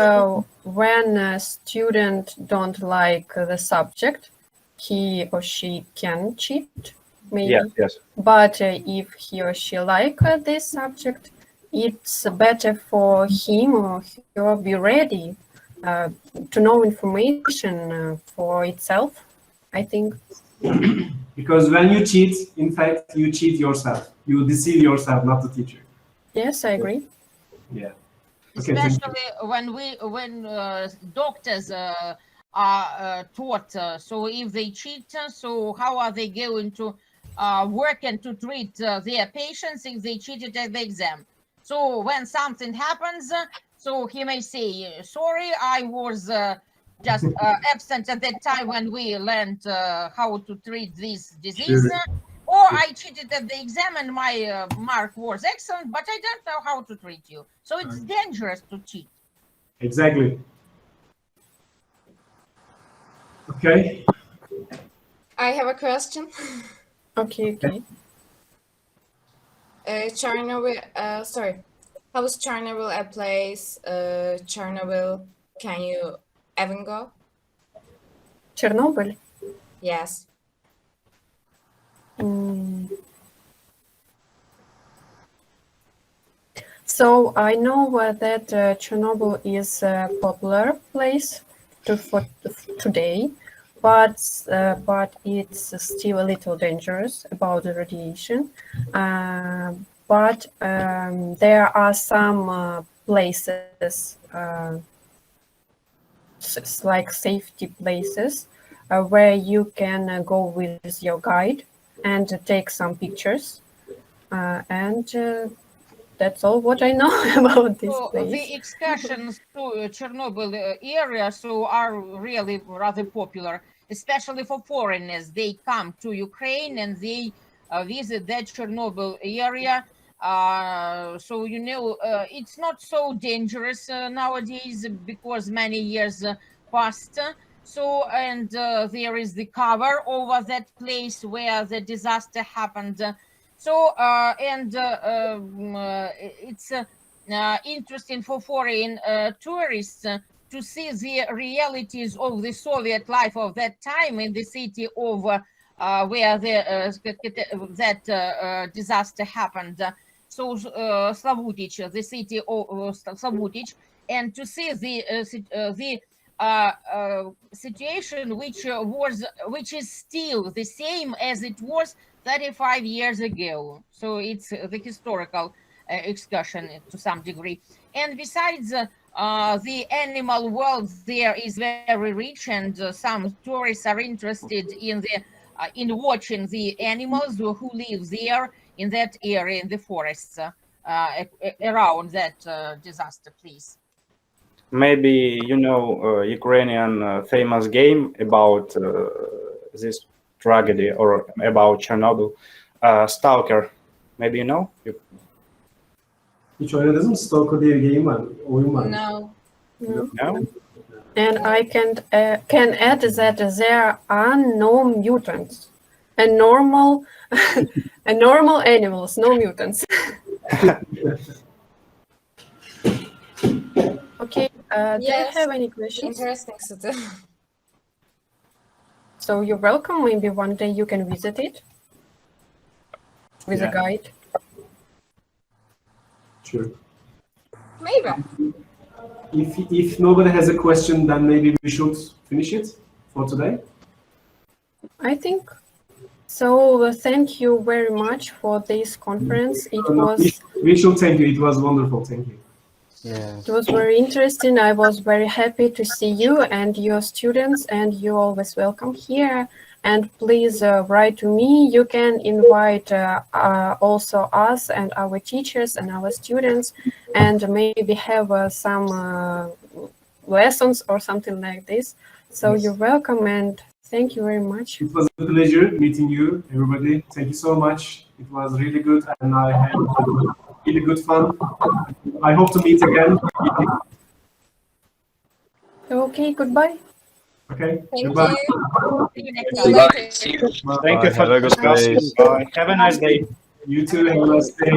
when a student don't like the subject, he or she can cheat, maybe. Yes. But if he or she like this subject, it's better for him or her be ready to know information for itself, I think. Because when you cheat, in fact, you cheat yourself. You deceive yourself, not the teacher. Yes, I agree. Yeah. Especially when doctors are taught. So if they cheat, so how are they going to work and to treat their patients if they cheated at the exam? So when something happens, so he may say, sorry, I was just absent at that time when we learned how to treat this disease. Or I cheated at the exam and my mark was excellent, but I don't know how to treat you. So it's dangerous to cheat. Exactly. Okay. I have a question. Okay. Chernobyl, how is Chernobyl a place? Chernobyl, can you even go? Chernobyl? Yes. So I know that Chernobyl is a popular place for today, but it's still a little dangerous about the radiation. But there are some places, like safety places, where you can go with your guide and take some pictures. And that's all what I know about this place. The excursions to Chernobyl area are really rather popular, especially for foreigners. They come to Ukraine and they visit that Chernobyl area. So it's not so dangerous nowadays because many years passed. So and there is the cover over that place where the disaster happened. It's interesting for foreign tourists to see the realities of the Soviet life of that time in the city of where that disaster happened. So Slavutich, the city of Slavutich, and to see the situation which is still the same as it was 35 years ago. So it's the historical excursion to some degree. And besides, The animal world there is very rich, and some tourists are interested in watching the animals who live there in that area in the forests around that disaster place. Maybe you know Ukrainian famous game about this tragedy or about Chernobyl, Stalker. Maybe you know? Hiç oynadınız mı? Stalker diye bir game var. Oyun var. No. No? And I can add that there are no mutants. A normal animals, no mutants. Okay, do you have any questions? Interesting city. So you're welcome. Maybe one day you can visit it with a guide. Sure. Maybe. If nobody has a question, then maybe we should finish it for today. I think so. Thank you very much for this conference. It was. We should thank you. It was wonderful. Thank you. Yeah. It was very interesting. I was very happy to see you and your students, and you're always welcome here. And please write to me. You can invite also us and our teachers and our students, and maybe have some lessons or something like this. So you're welcome, and thank you very much. It was a pleasure meeting you, everybody. Thank you so much. It was really good, and I had really good fun. I hope to meet again. Okay, goodbye. Okay. Thank Goodbye. you. See you next See you time. later. Thank you for Have a good discussing. day. Have a nice day. You too. Have a nice day.